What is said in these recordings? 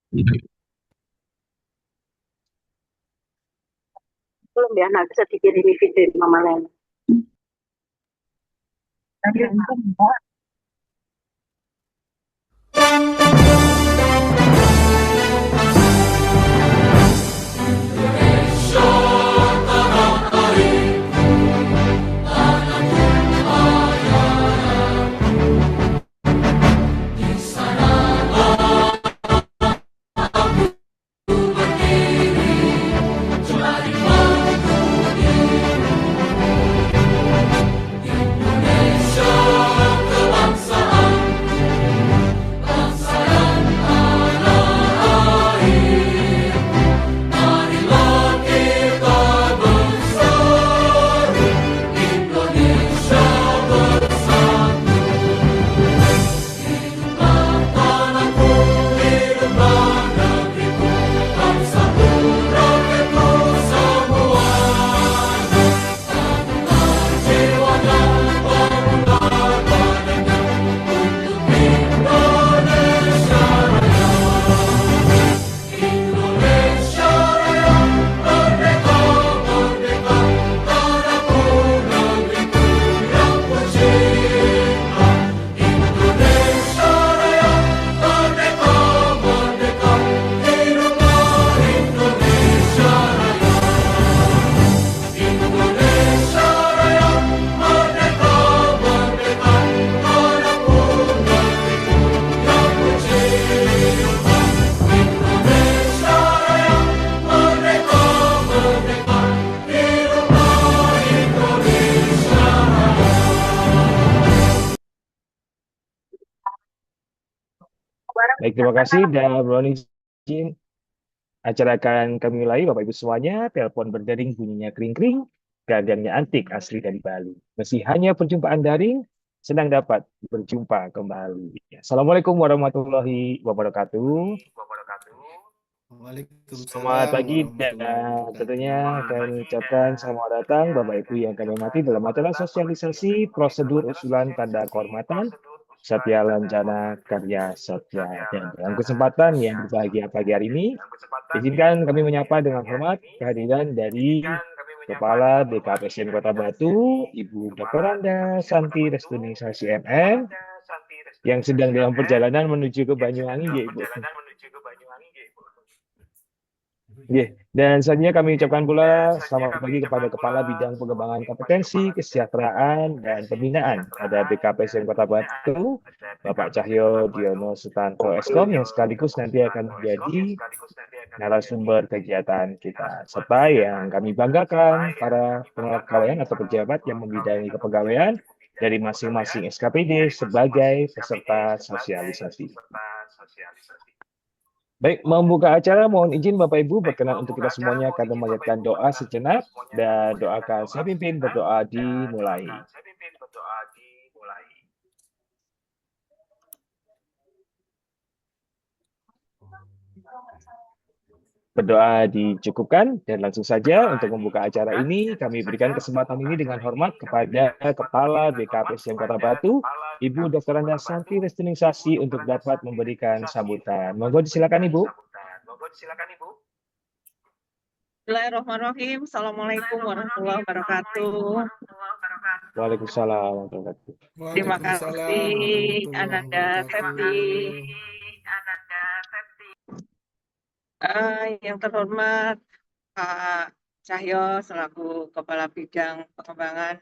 Belum ya, nah bisa dikirimi video Mama Lena. Baik, terima kasih dan mohon izin acara akan kami mulai. Bapak Ibu semuanya, telepon berdering bunyinya kring-kring, gagangnya antik asli dari Bali. Meski hanya perjumpaan daring, senang dapat berjumpa kembali. Assalamualaikum warahmatullahi wabarakatuh. Selamat Waalaikumsalam pagi warahmatullahi dan wabarakatuh. tentunya kami ucapkan selamat datang Bapak Ibu yang kami hormati dalam acara sosialisasi prosedur usulan tanda kehormatan Satya Lancana Karya Satya. Dan dalam kesempatan yang berbahagia pagi hari ini, izinkan kami menyapa dengan hormat kehadiran dari Kepala BKPSDM Kota Batu, Ibu Dr. Anda Santi Restuningsasi MM, yang sedang dalam perjalanan menuju ke Banyuwangi, ya Ibu. Oke, dan selanjutnya kami ucapkan pula selamat pagi kepada Kepala Bidang Pengembangan Kompetensi, Kesejahteraan, dan Pembinaan pada BKPSDM Kota Batu, Bapak Cahyo Diono Sutanto Eskom, yang sekaligus nanti akan menjadi narasumber kegiatan kita. Serta yang kami banggakan, para pegawai atau pejabat yang membidangi kepegawaian dari masing-masing SKPD sebagai peserta sosialisasi. Baik, membuka acara, mohon izin Bapak Ibu berkenan untuk kita semuanya akan memanjatkan doa sejenak dan doakan saya pimpin berdoa dimulai. Berdoa dicukupkan dan langsung saja untuk membuka acara ini kami berikan kesempatan ini dengan hormat kepada Kepala BKPSDM Kota Batu, Ibu Dr. Anda Santi Restuningsasi untuk dapat memberikan sambutan. Monggo disilakan Ibu. Bismillahirrahmanirrahim. Assalamualaikum warahmatullahi wabarakatuh. Waalaikumsalam warahmatullahi wabarakatuh. Terima Waalaikumsalam kasih warahmatullahi Ananda Septi. wabarakatuh. Yang terhormat Pak Cahyo selaku Kepala Bidang Pengembangan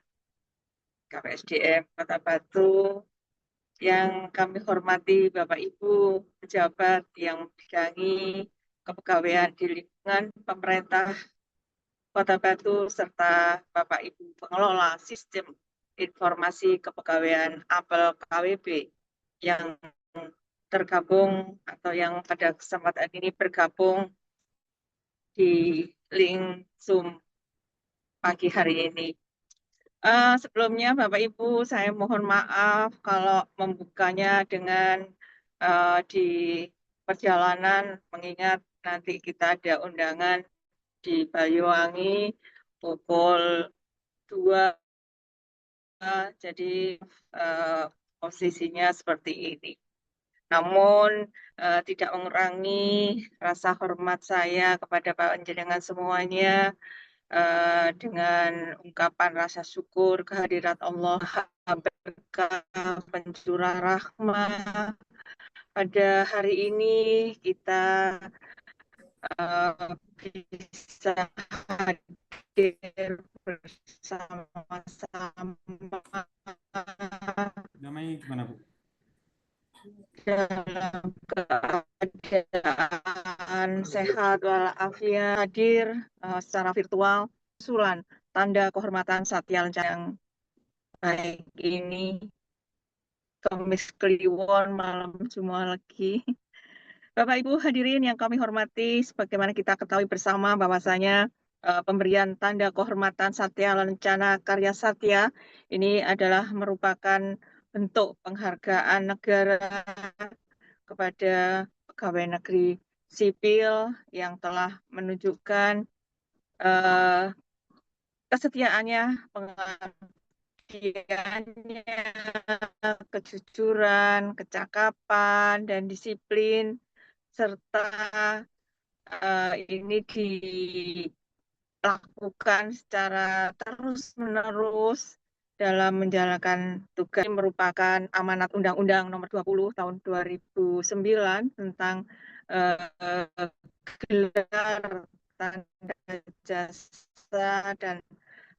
KPSDM Kota Batu. Yang kami hormati Bapak Ibu pejabat yang membidangi kepegawaian di lingkungan pemerintah Kota Batu serta Bapak Ibu pengelola sistem informasi kepegawaian Apel KWB yang tergabung atau yang pada kesempatan ini bergabung di link Zoom pagi hari ini. Sebelumnya Bapak Ibu saya mohon maaf kalau membukanya dengan di perjalanan mengingat nanti kita ada undangan di Banyuwangi pukul 2, jadi posisinya seperti ini. Namun tidak mengurangi rasa hormat saya kepada panjenengan semuanya dengan ungkapan rasa syukur kehadirat Allah, berkah, pencurah rahmah. Pada hari ini kita bisa hadir bersama-sama Namanya gimana, Bu? dalam keadaan sehat walafiat, hadir secara virtual. Usulan tanda kehormatan Satya Lencana yang baik ini, Kemis Kliwon, malam Jumat lagi. Bapak Ibu hadirin yang kami hormati, sebagaimana kita ketahui bersama bahwasanya pemberian tanda kehormatan Satya Lencana Karya Satya ini adalah merupakan bentuk penghargaan negara kepada pegawai negeri sipil yang telah menunjukkan kesetiaannya, pengabdiannya, kejujuran, kecakapan, dan disiplin, serta ini dilakukan secara terus-menerus dalam menjalankan tugas. Ini merupakan amanat Undang-Undang Nomor 20 Tahun 2009 tentang gelar tanda jasa dan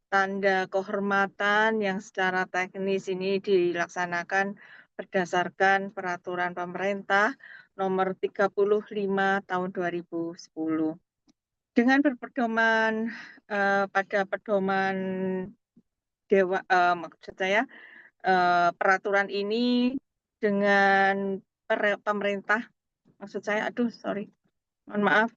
tanda kehormatan yang secara teknis ini dilaksanakan berdasarkan peraturan pemerintah Nomor 35 Tahun 2010. Dengan berpedoman pada pedoman maksud saya peraturan ini dengan pemerintah, maksud saya, mohon maaf.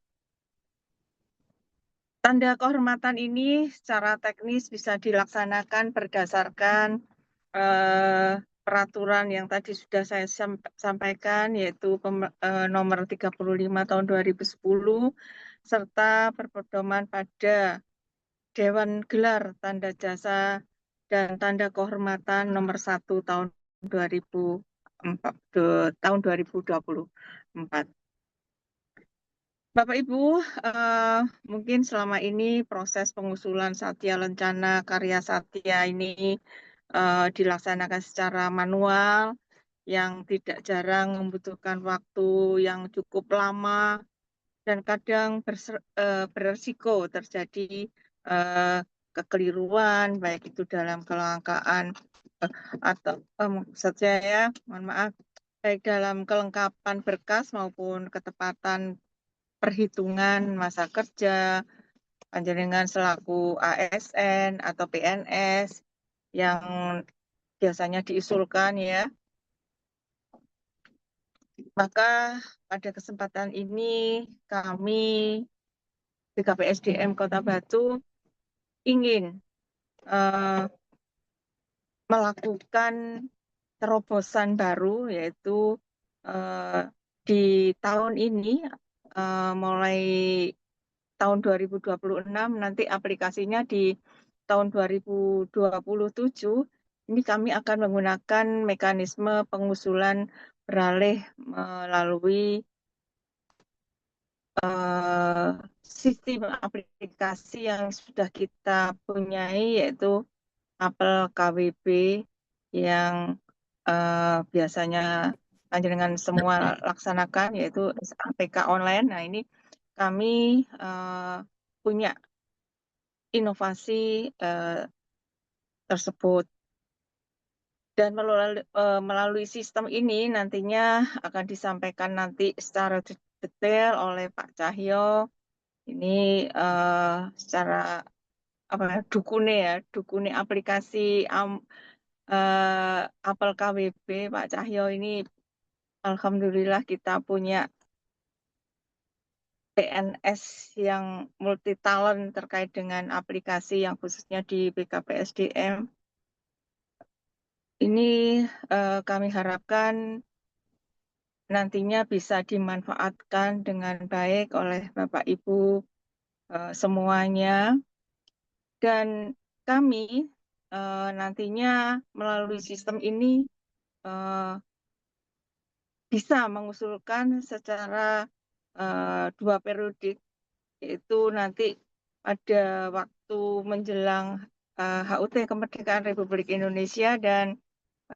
Tanda kehormatan ini secara teknis bisa dilaksanakan berdasarkan peraturan yang tadi sudah saya sampaikan, yaitu nomor 35 tahun 2010, serta berpedoman pada Dewan Gelar Tanda Jasa dan Tanda Kehormatan nomor 1 tahun 2024. Bapak Ibu, mungkin selama ini proses pengusulan Satya Lencana Karya Satya ini dilaksanakan secara manual, yang tidak jarang membutuhkan waktu yang cukup lama, dan kadang beresiko terjadi kekeliruan, baik itu dalam kelangkaan atau maksud saya, mohon maaf, baik dalam kelengkapan berkas maupun ketepatan perhitungan masa kerja panjenengan selaku ASN atau PNS yang biasanya diusulkan ya. Maka pada kesempatan ini kami BKPSDM Kota Batu ingin melakukan terobosan baru, yaitu di tahun ini mulai tahun 2026, nanti aplikasinya di tahun 2027, ini kami akan menggunakan mekanisme pengusulan beralih melalui sistem aplikasi yang sudah kita punyai, yaitu Apel KWB yang biasanya panjenengan semua laksanakan, yaitu APK online. Nah, ini kami punya inovasi tersebut. Dan melalui sistem ini nantinya akan disampaikan nanti secara detail oleh Pak Cahyo. Ini secara dukune aplikasi Apel KWB Pak Cahyo ini, alhamdulillah kita punya PNS yang multi talent terkait dengan aplikasi yang khususnya di BKPSDM. Ini kami harapkan nantinya bisa dimanfaatkan dengan baik oleh Bapak Ibu semuanya. Dan kami nantinya melalui sistem ini bisa mengusulkan secara 2 periode, yaitu nanti pada waktu menjelang HUT Kemerdekaan Republik Indonesia dan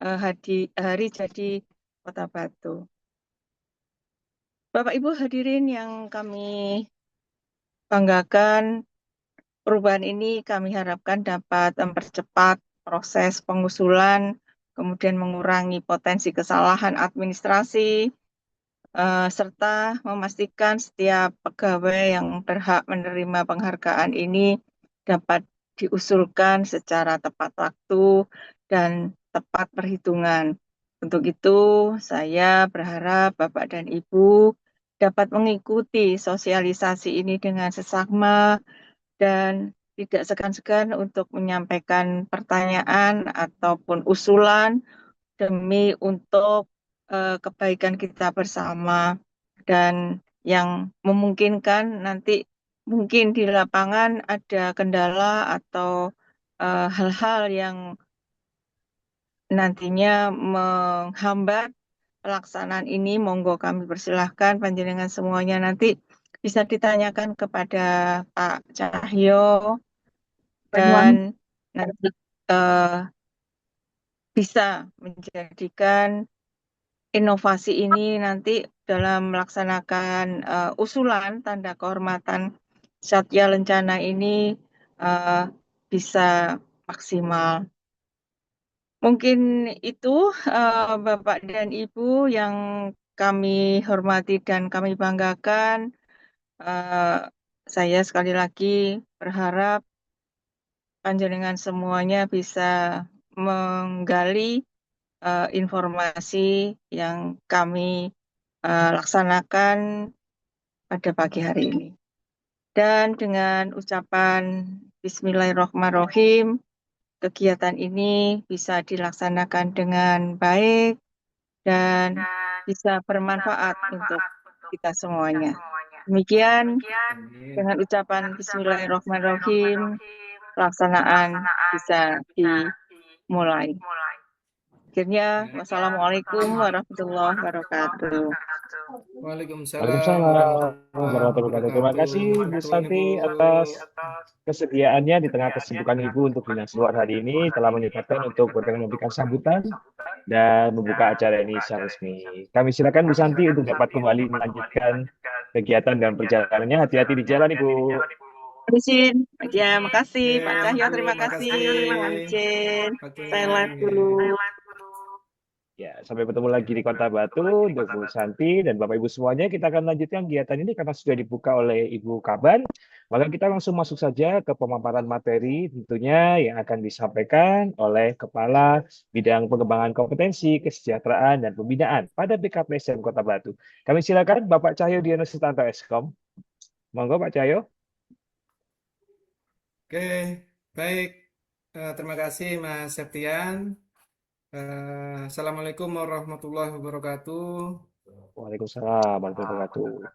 hari jadi Kota Batu. Bapak Ibu hadirin yang kami banggakan, perubahan ini kami harapkan dapat mempercepat proses pengusulan, kemudian mengurangi potensi kesalahan administrasi, serta memastikan setiap pegawai yang berhak menerima penghargaan ini dapat diusulkan secara tepat waktu dan tepat perhitungan. Untuk itu, saya berharap Bapak dan Ibu dapat mengikuti sosialisasi ini dengan seksama dan tidak segan-segan untuk menyampaikan pertanyaan ataupun usulan demi untuk kebaikan kita bersama, dan yang memungkinkan nanti mungkin di lapangan ada kendala atau hal-hal yang nantinya menghambat pelaksanaan ini, monggo kami persilahkan panjenengan semuanya nanti bisa ditanyakan kepada Pak Cahyo dan nanti bisa menjadikan inovasi ini nanti dalam melaksanakan usulan tanda kehormatan Satya Lencana ini bisa maksimal. Mungkin itu Bapak dan Ibu yang kami hormati dan kami banggakan. Saya sekali lagi berharap panjenengan semuanya bisa menggali informasi yang kami laksanakan pada pagi hari ini. Dan dengan ucapan Bismillahirrahmanirrahim, kegiatan ini bisa dilaksanakan dengan baik dan bisa bermanfaat untuk kita semuanya. Demikian, dengan ucapan Bismillahirrahmanirrahim, pelaksanaan bisa dimulai. Akhirnya, wassalamualaikum warahmatullahi wabarakatuh. Waalaikumsalam Waalaikumsalam warahmatullahi wabarakatuh. Terima kasih Bu Santi atas kesediaannya di tengah kesibukan Ibu untuk dinas luar hari ini telah menyempatkan untuk memberikan sambutan dan membuka acara ini secara resmi. Kami silakan Bu Santi untuk dapat kembali melanjutkan kegiatan dan perjalanannya. Hati-hati di jalan Ibu. Izin, ya makasih Pak Oke, Cahyo, terima terima kasih. kasih Mohon izin, waktunya. saya live Oke. dulu. Ya, sampai bertemu lagi di Kota Batu untuk Bu Santi dan Bapak Ibu semuanya. Kita akan lanjutkan kegiatan ini karena sudah dibuka oleh Ibu Kaban. Maka kita langsung masuk saja ke pemaparan materi tentunya yang akan disampaikan oleh Kepala Bidang Pengembangan Kompetensi, Kesejahteraan, dan Pembinaan pada BKPSDM Kota Batu. Kami silakan Bapak Cahyo Diano Sutanto Eskom. Monggo Pak Cahyo. Oke, baik. Terima kasih Mas Septian. Assalamualaikum warahmatullahi wabarakatuh. Waalaikumsalam warahmatullahi wabarakatuh.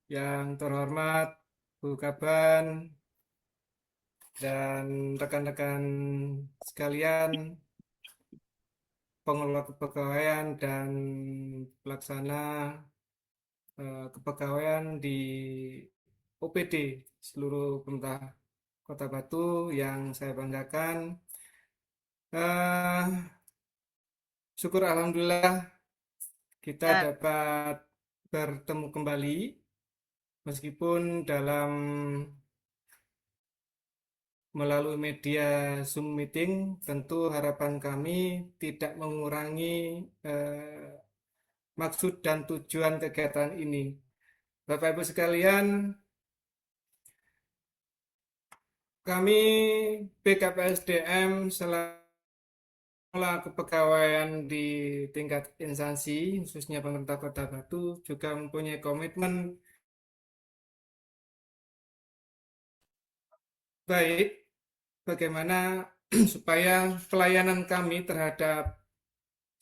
Yang terhormat Bu Kaban dan rekan-rekan sekalian, pengelola kepegawaian dan pelaksana kepegawaian di OPD seluruh pemerintah Kota Batu yang saya banggakan. Syukur alhamdulillah kita dapat bertemu kembali meskipun dalam melalui media Zoom meeting. Tentu harapan kami tidak mengurangi maksud dan tujuan kegiatan ini. Bapak Ibu sekalian, kami BKPSDM selaku kepegawaian di tingkat instansi, khususnya pemerintah Kota Batu, juga mempunyai komitmen baik bagaimana supaya pelayanan kami terhadap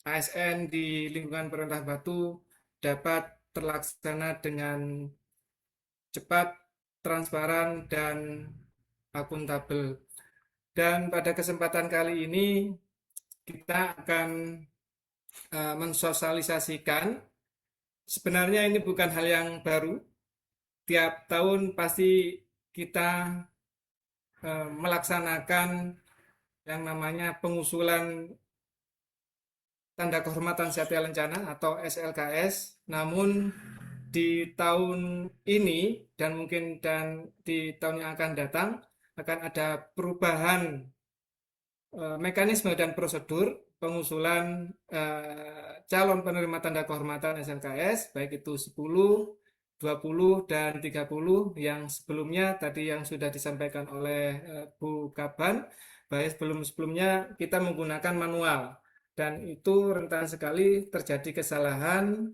ASN di lingkungan pemerintah Batu dapat terlaksana dengan cepat, transparan, dan akuntabel. Dan pada kesempatan kali ini kita akan mensosialisasikan sebenarnya ini bukan hal yang baru. Tiap tahun pasti kita melaksanakan yang namanya pengusulan tanda kehormatan Satya Lencana atau SLKS. Namun di tahun ini dan mungkin di tahun yang akan datang akan ada perubahan mekanisme dan prosedur pengusulan calon penerima tanda kehormatan SLKS, baik itu 10, 20, dan 30 yang sebelumnya tadi yang sudah disampaikan oleh Bu Kaban, baik sebelumnya kita menggunakan manual dan itu rentan sekali terjadi kesalahan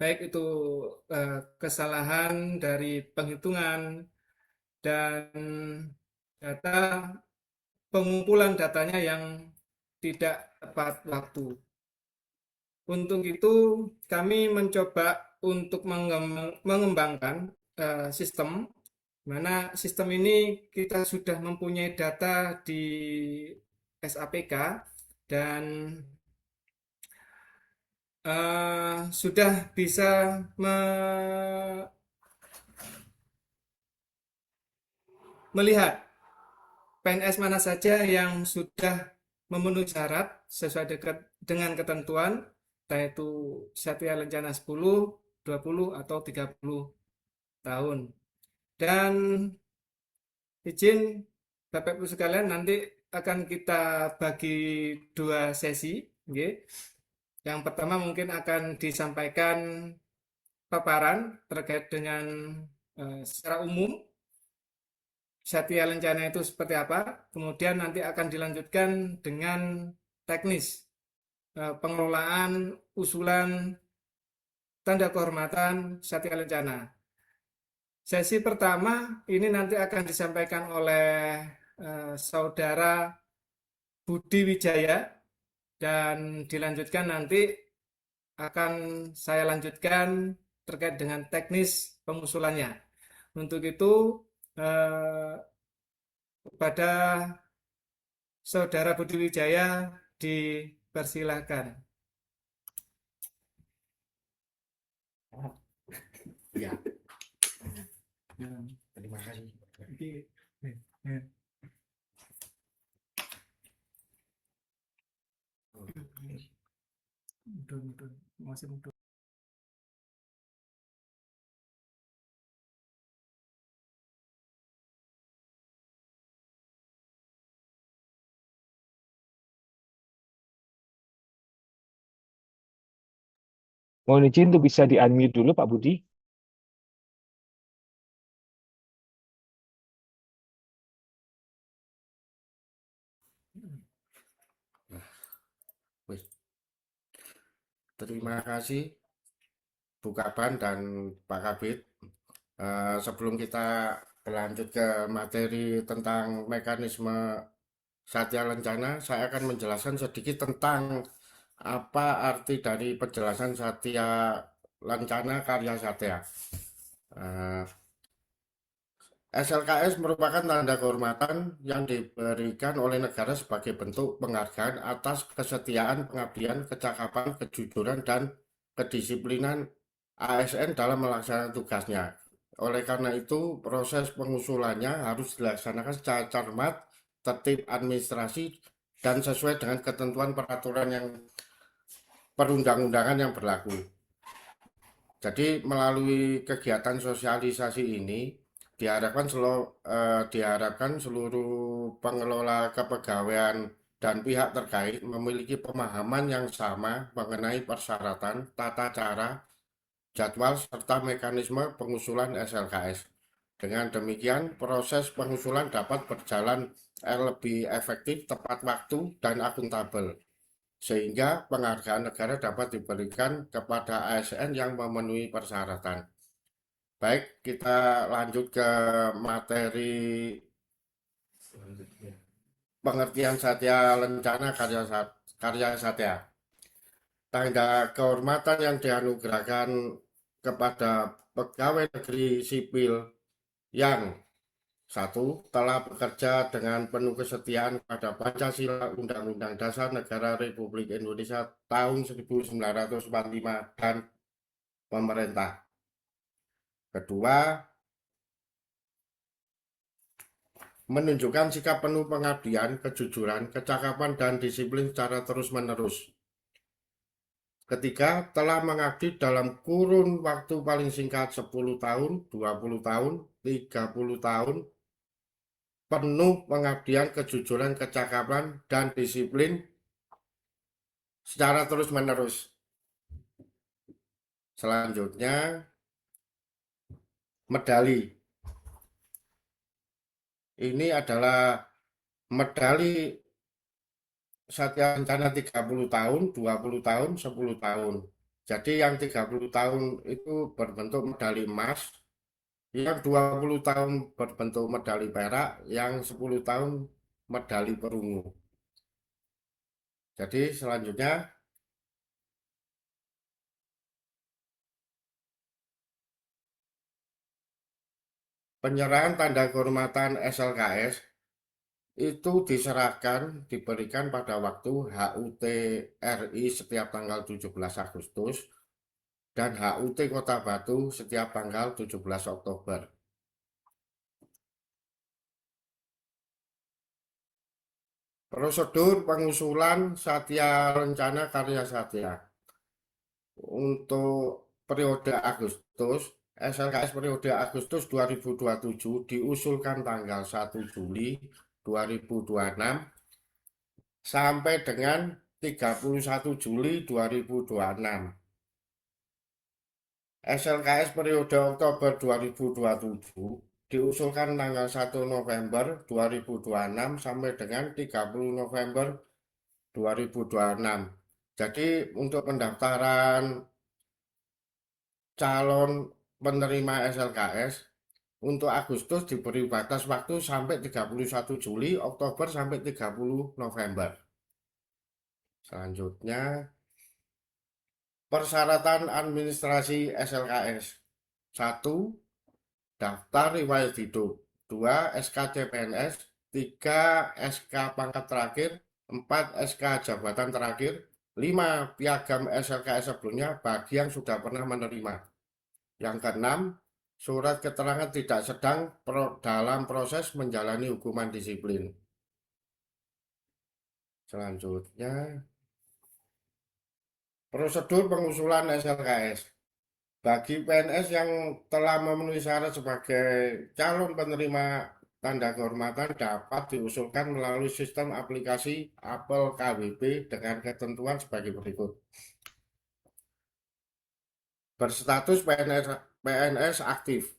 baik itu kesalahan dari penghitungan dan data pengumpulan datanya yang tidak tepat waktu. Untuk itu, kami mencoba untuk mengembangkan sistem, mana sistem ini kita sudah mempunyai data di SAPK dan sudah bisa melihat PNS mana saja yang sudah memenuhi syarat sesuai dengan ketentuan, yaitu Satya Lencana 10, 20, atau 30 tahun. Dan izin Bapak Ibu sekalian, nanti akan kita bagi 2 sesi. Yang pertama mungkin akan disampaikan paparan terkait dengan secara umum Satya Lencana itu seperti apa, kemudian nanti akan dilanjutkan dengan teknis pengelolaan usulan tanda kehormatan Satya Lencana. Sesi pertama ini nanti akan disampaikan oleh Saudara Budi Wijaya dan dilanjutkan nanti akan saya lanjutkan terkait dengan teknis pengusulannya. Untuk itu kepada Saudara Budi Wijaya dipersilahkan. Ya, terima kasih. Masih mudah. Mohon izin untuk bisa di-unmute dulu, Pak Budi. Terima kasih Bu Kaban dan Pak Kabit. Sebelum kita berlanjut ke materi tentang mekanisme Satya Lencana, saya akan menjelaskan sedikit tentang apa arti dari penjelasan Satya Lencana Karya Satya. SLKS merupakan tanda kehormatan yang diberikan oleh negara sebagai bentuk penghargaan atas kesetiaan, pengabdian, kecakapan, kejujuran, dan kedisiplinan ASN dalam melaksanakan tugasnya. Oleh karena itu, proses pengusulannya harus dilaksanakan secara cermat, tertib administrasi, dan sesuai dengan ketentuan peraturan yang perundang-undangan yang berlaku. Jadi melalui kegiatan sosialisasi ini diharapkan seluruh pengelola kepegawaian dan pihak terkait memiliki pemahaman yang sama mengenai persyaratan, tata cara, jadwal, serta mekanisme pengusulan SLKS. Dengan demikian, proses pengusulan dapat berjalan lebih efektif, tepat waktu, dan akuntabel, sehingga penghargaan negara dapat diberikan kepada ASN yang memenuhi persyaratan. Baik, kita lanjut ke materi pengertian Satya Lencana Karya Satya. Tanda kehormatan yang dianugerahkan kepada pegawai negeri sipil yang 1. Telah bekerja dengan penuh kesetiaan pada Pancasila Undang-Undang Dasar Negara Republik Indonesia tahun 1945 dan pemerintah. Kedua, menunjukkan sikap penuh pengabdian, kejujuran, kecakapan, dan disiplin secara terus-menerus. Ketiga, telah mengabdi dalam kurun waktu paling singkat 10 tahun, 20 tahun, 30 tahun, penuh pengabdian, kejujuran, kecakapan, dan disiplin secara terus-menerus. Selanjutnya, medali. Ini adalah medali Satya Lencana 30 tahun, 20 tahun, 10 tahun. Jadi yang 30 tahun itu berbentuk medali emas, yang 20 tahun berbentuk medali perak, yang 10 tahun medali perunggu. Jadi selanjutnya penyerahan tanda kehormatan SLKS itu diberikan pada waktu HUT RI setiap tanggal 17 Agustus dan HUT Kota Batu setiap tanggal 17 Oktober. Prosedur pengusulan Satya Lencana Karya Satya. Untuk periode Agustus, SLKS periode Agustus 2027 diusulkan tanggal 1 Juli 2026 sampai dengan 31 Juli 2026. SLKS periode Oktober 2027 diusulkan tanggal 1 November 2026 sampai dengan 30 November 2026. Jadi untuk pendaftaran calon penerima SLKS untuk Agustus diberi batas waktu sampai 31 Juli, Oktober sampai 30 November. Selanjutnya, persyaratan administrasi SLKS. 1. Daftar riwayat hidup. 2. SKCPNS. 3. SK pangkat terakhir. 4. SK jabatan terakhir. 5. Piagam SLKS sebelumnya bagi yang sudah pernah menerima. Yang keenam, surat keterangan tidak sedang dalam proses menjalani hukuman disiplin. Selanjutnya, prosedur pengusulan SLKS. Bagi PNS yang telah memenuhi syarat sebagai calon penerima tanda kehormatan dapat diusulkan melalui sistem aplikasi Apple KWP dengan ketentuan sebagai berikut. Berstatus PNS aktif.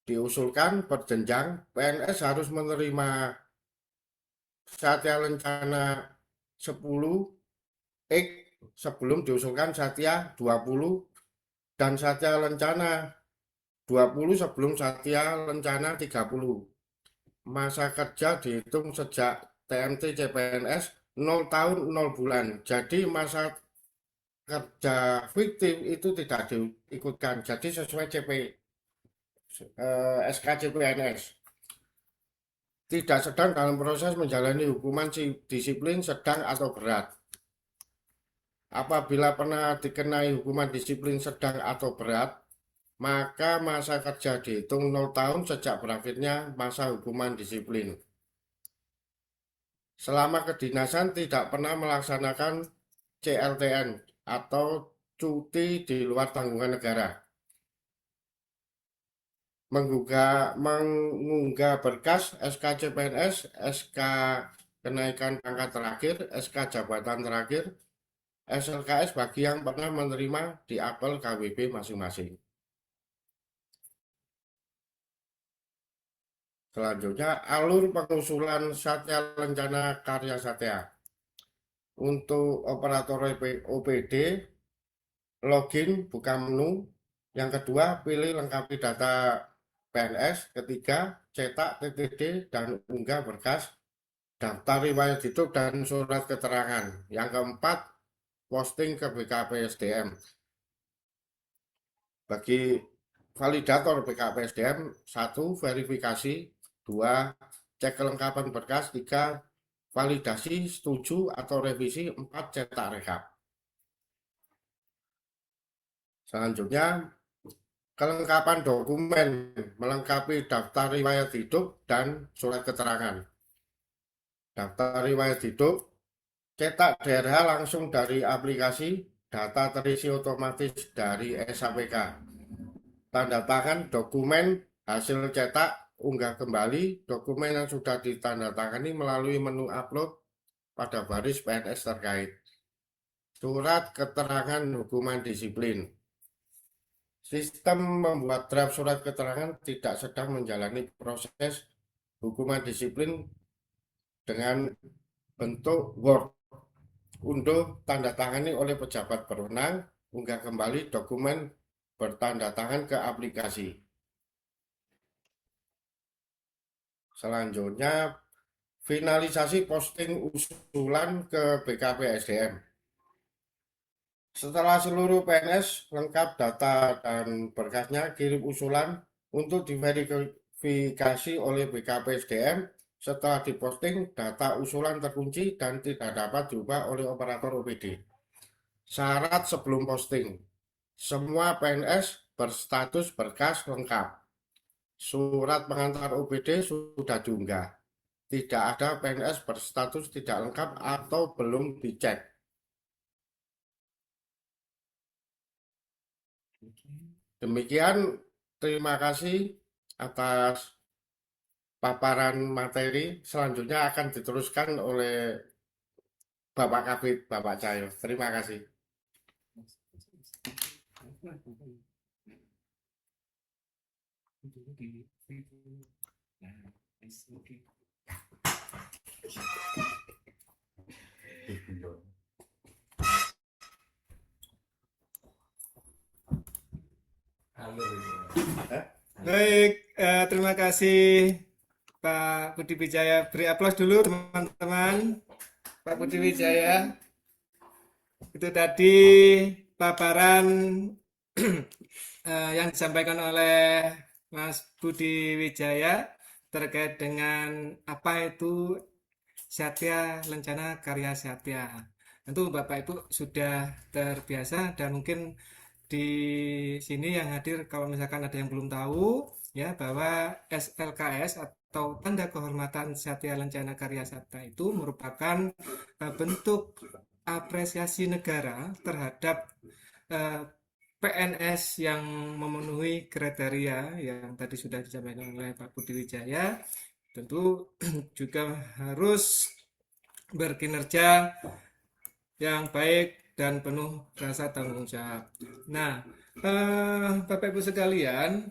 Diusulkan berjenjang, PNS harus menerima Satya Lencana 10X sebelum diusulkan Satya 20 dan Satya Lencana 20 sebelum Satya Lencana 30. Masa kerja dihitung sejak TMT CPNS 0 tahun 0 bulan. Jadi masa kerja fiktif itu tidak diikutkan. Jadi sesuai SKCPNS. Tidak sedang dalam proses menjalani hukuman disiplin sedang atau berat. Apabila pernah dikenai hukuman disiplin sedang atau berat, maka masa kerja dihitung 0 tahun sejak berakhirnya masa hukuman disiplin. Selama kedinasan tidak pernah melaksanakan CLTN atau cuti di luar tanggungan negara. Mengunggah berkas SK CPNS, SK kenaikan pangkat terakhir, SK jabatan terakhir, SLKS bagi yang pernah menerima di apel KWP masing-masing. Selanjutnya, alur pengusulan Satya Lencana Karya Satya. Untuk operator OPD, login, buka menu. Yang kedua, pilih lengkapi data PNS. Ketiga, cetak TTD dan unggah berkas, daftar riwayat hidup dan surat keterangan. Yang keempat, posting ke BKPSDM. Bagi validator BKPSDM, 1. Verifikasi. 2. Cek kelengkapan berkas. 3. Validasi, setuju atau revisi. 4. Cetak rekap. Selanjutnya, kelengkapan dokumen melengkapi daftar riwayat hidup dan surat keterangan. Daftar riwayat hidup, cetak DRH langsung dari aplikasi, data terisi otomatis dari SAPK. Tanda tangan dokumen hasil cetak, unggah kembali dokumen yang sudah ditandatangani melalui menu upload pada baris PNS terkait. Surat keterangan hukuman disiplin. Sistem membuat draft surat keterangan tidak sedang menjalani proses hukuman disiplin dengan bentuk Word. Unduh tanda tangani oleh pejabat berwenang, unggah kembali dokumen bertanda tangan ke aplikasi. Selanjutnya, finalisasi posting usulan ke BKP SDM. Setelah seluruh PNS lengkap data dan berkasnya, kirim usulan untuk diverifikasi oleh BKP SDM. Setelah diposting, data usulan terkunci dan tidak dapat diubah oleh operator OPD. Syarat sebelum posting. Semua PNS berstatus berkas lengkap. Surat pengantar OPD sudah diunggah. Tidak ada PNS berstatus tidak lengkap atau belum dicek. Demikian, terima kasih atas paparan materi. Selanjutnya akan diteruskan oleh Bapak Kabid, Bapak Cahyo. Terima kasih. Baik, terima kasih Pak Budi Wijaya. Beri aplaus dulu teman-teman. Pak Budi Wijaya. Itu tadi paparan yang disampaikan oleh Mas Budi Wijaya terkait dengan apa itu Satya Lencana Karya Satya. Tentu Bapak Ibu sudah terbiasa dan mungkin di sini yang hadir kalau misalkan ada yang belum tahu ya bahwa SLKS atau Tanda Kehormatan Satya Lencana Karya Satya itu merupakan bentuk apresiasi negara terhadap PNS yang memenuhi kriteria yang tadi sudah disampaikan oleh Pak Budi Wijaya. Tentu juga harus berkinerja yang baik dan penuh rasa tanggung jawab. Nah, Bapak Ibu sekalian,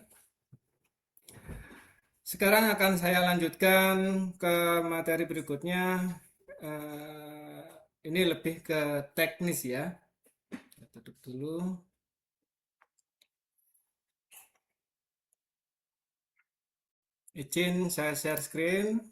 sekarang akan saya lanjutkan ke materi berikutnya. Ini lebih ke teknis ya. Kita tutup dulu. Izin saya share screen.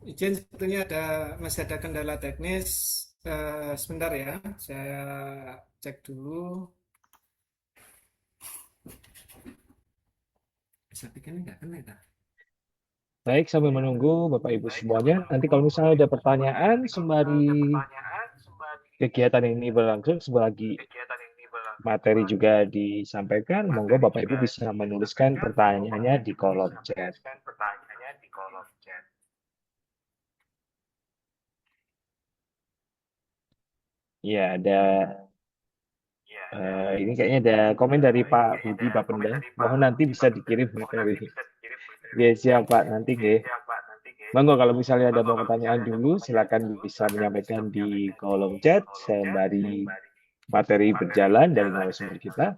Izin sepertinya masih ada kendala teknis. Sebentar ya, saya cek dulu. Bisa bikinnya nggak kena ya? Baik, sambil menunggu Bapak Ibu semuanya. Nanti kalau misalnya ada pertanyaan sembari kegiatan ini berlangsung, selagi materi juga disampaikan, monggo Bapak Ibu bisa menuliskan pertanyaannya di kolom chat. Ya, ini kayaknya ada komen dari Pak Budi Bapenda. Mohon nanti bisa dikirim materi. Ya, siap Pak, nanti nggih. Monggo kalau misalnya ada mau pertanyaan dulu, silakan bisa menyampaikan di kolom chat sembari materi berjalan dari narasumber kita.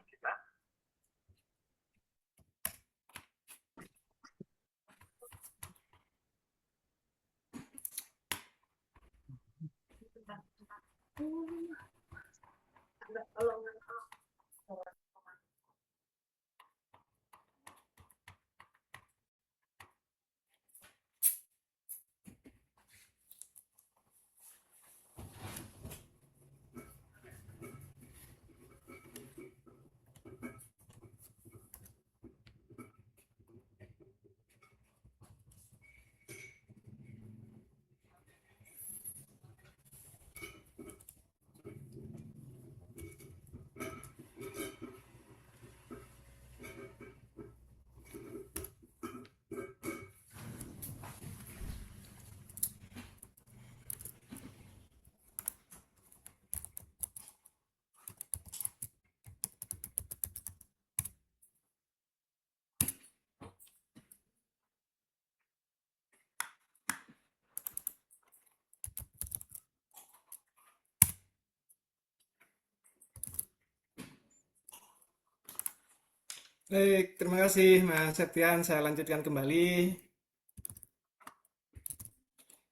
Baik, terima kasih Mas Septian. Saya lanjutkan kembali.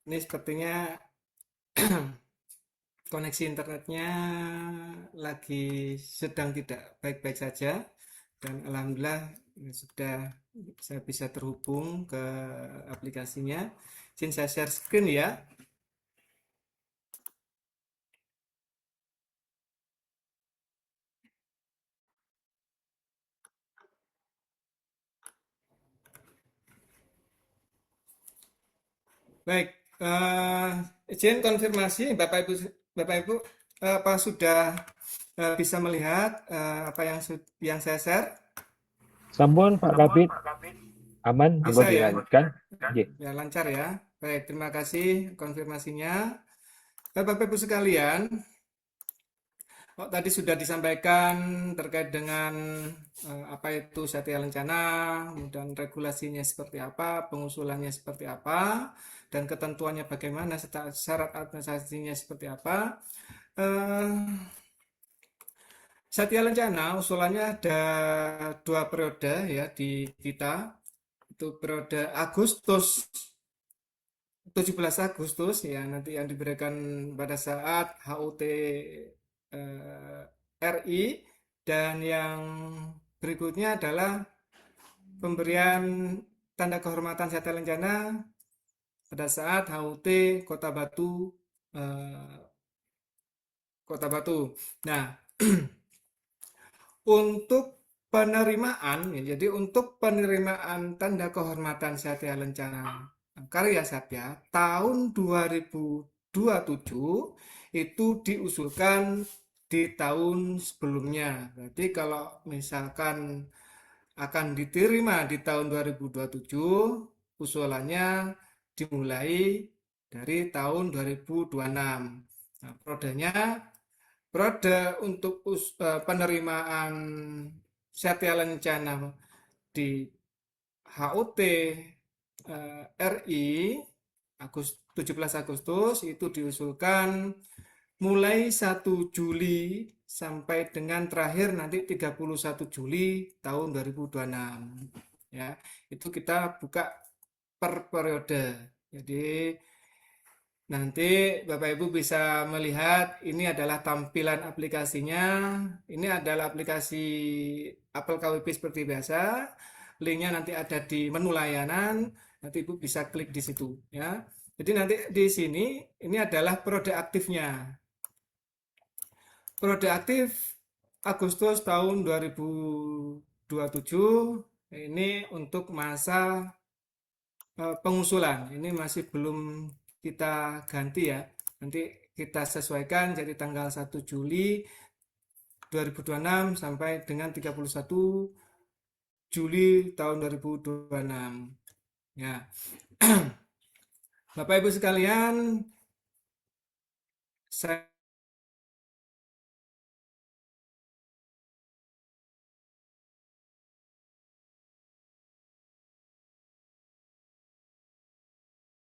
Ini sepertinya koneksi internetnya lagi sedang tidak baik-baik saja. Dan alhamdulillah sudah saya bisa terhubung ke aplikasinya. Izin saya share screen ya. Baik, izin konfirmasi Bapak Ibu, apa sudah bisa melihat apa yang saya share? Sampun Pak Kabit, aman, monggo Bisa ya? dilanjutkan. Nggih. Ya, lancar ya. Baik, terima kasih konfirmasinya. Bapak Ibu sekalian, tadi sudah disampaikan terkait dengan apa itu Satya Lencana, kemudian regulasinya seperti apa, pengusulannya seperti apa, dan ketentuannya bagaimana, serta syarat administrasinya seperti apa. Satya Lencana usulannya ada 2 periode ya di kita. Itu periode Agustus 17 Agustus ya nanti yang diberikan pada saat HUT RI, dan yang berikutnya adalah pemberian tanda kehormatan Satya Lencana pada saat HUT Kota Batu Kota Batu. Nah, untuk penerimaan ya, jadi untuk penerimaan tanda kehormatan Satya Lencana Karya Satya tahun 2027 itu diusulkan di tahun sebelumnya. Berarti kalau misalkan akan diterima di tahun 2027, usulannya dimulai dari tahun 2026. Nah, periode untuk penerimaan Satya Lencana di HUT RI 17 Agustus itu diusulkan mulai 1 Juli sampai dengan terakhir nanti 31 Juli tahun 2026 ya. Itu kita buka per periode. Jadi nanti Bapak Ibu bisa melihat ini adalah tampilan aplikasinya. Ini adalah aplikasi Apple KWP seperti biasa. Linknya nanti ada di menu layanan. Nanti Ibu bisa klik di situ ya. Jadi nanti di sini ini adalah periode aktifnya. Periode aktif Agustus tahun 2027 ini untuk masa pengusulan. Ini masih belum kita ganti ya. Nanti kita sesuaikan jadi tanggal 1 Juli 2026 sampai dengan 31 Juli tahun 2026. Ya. Bapak Ibu sekalian, saya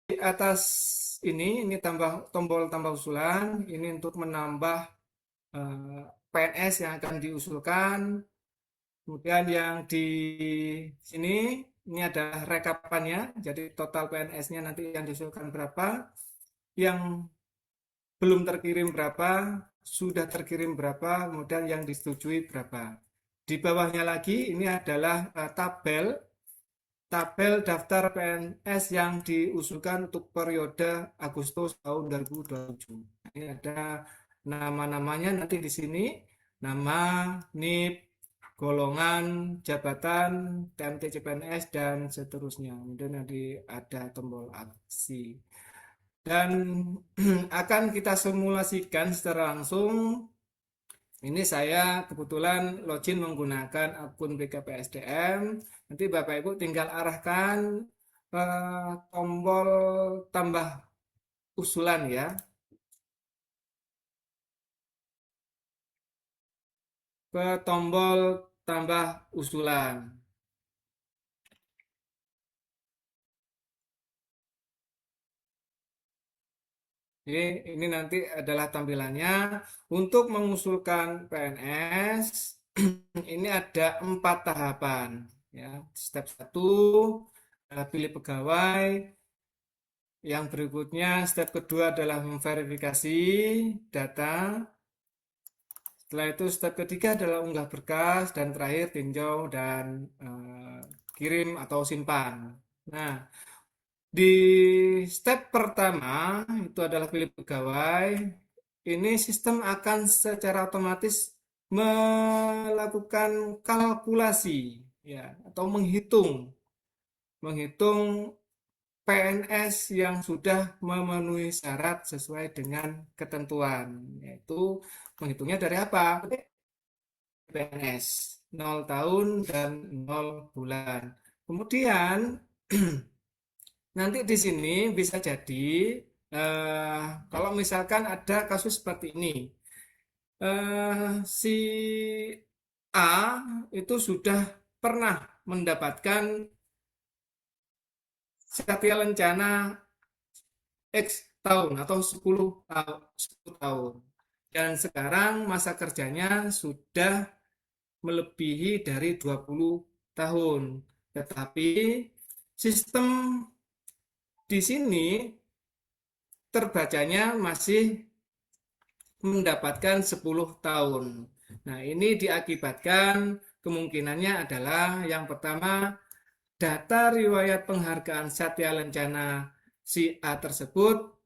di atas ini tombol tambah usulan, ini untuk menambah PNS yang akan diusulkan. Kemudian yang di sini ini adalah rekapannya, jadi total PNS-nya nanti yang diusulkan berapa, yang belum terkirim berapa, sudah terkirim berapa, kemudian yang disetujui berapa. Di bawahnya lagi ini adalah tabel daftar PNS yang diusulkan untuk periode Agustus tahun 2027. Ini ada nama-namanya nanti di sini, nama, NIP, golongan, jabatan, TMT CPNS, dan seterusnya. Kemudian nanti ada tombol aksi. Dan akan kita simulasikan secara langsung. Ini saya kebetulan login menggunakan akun BKPSDM. Nanti Bapak Ibu tinggal arahkan tombol tambah usulan ya. Ke tombol tambah usulan. Ini nanti adalah tampilannya. Untuk mengusulkan PNS, ini ada 4 tahapan. Ya. Step 1, pilih pegawai. Yang berikutnya, step kedua adalah memverifikasi data. Setelah itu, step ketiga adalah unggah berkas. Dan terakhir, tinjau dan kirim atau simpan. Nah, di step pertama itu adalah pilih pegawai. Ini sistem akan secara otomatis melakukan kalkulasi ya atau menghitung PNS yang sudah memenuhi syarat sesuai dengan ketentuan, yaitu menghitungnya dari apa? PNS 0 tahun dan 0 bulan. Kemudian nanti di sini bisa jadi kalau misalkan ada kasus seperti ini, si A itu sudah pernah mendapatkan Satya Lencana X tahun atau 10 tahun. Dan sekarang masa kerjanya sudah melebihi dari 20 tahun. Tetapi sistem di sini terbacanya masih mendapatkan 10 tahun. Nah, ini diakibatkan kemungkinannya adalah yang pertama, data riwayat penghargaan Satya Lencana si A tersebut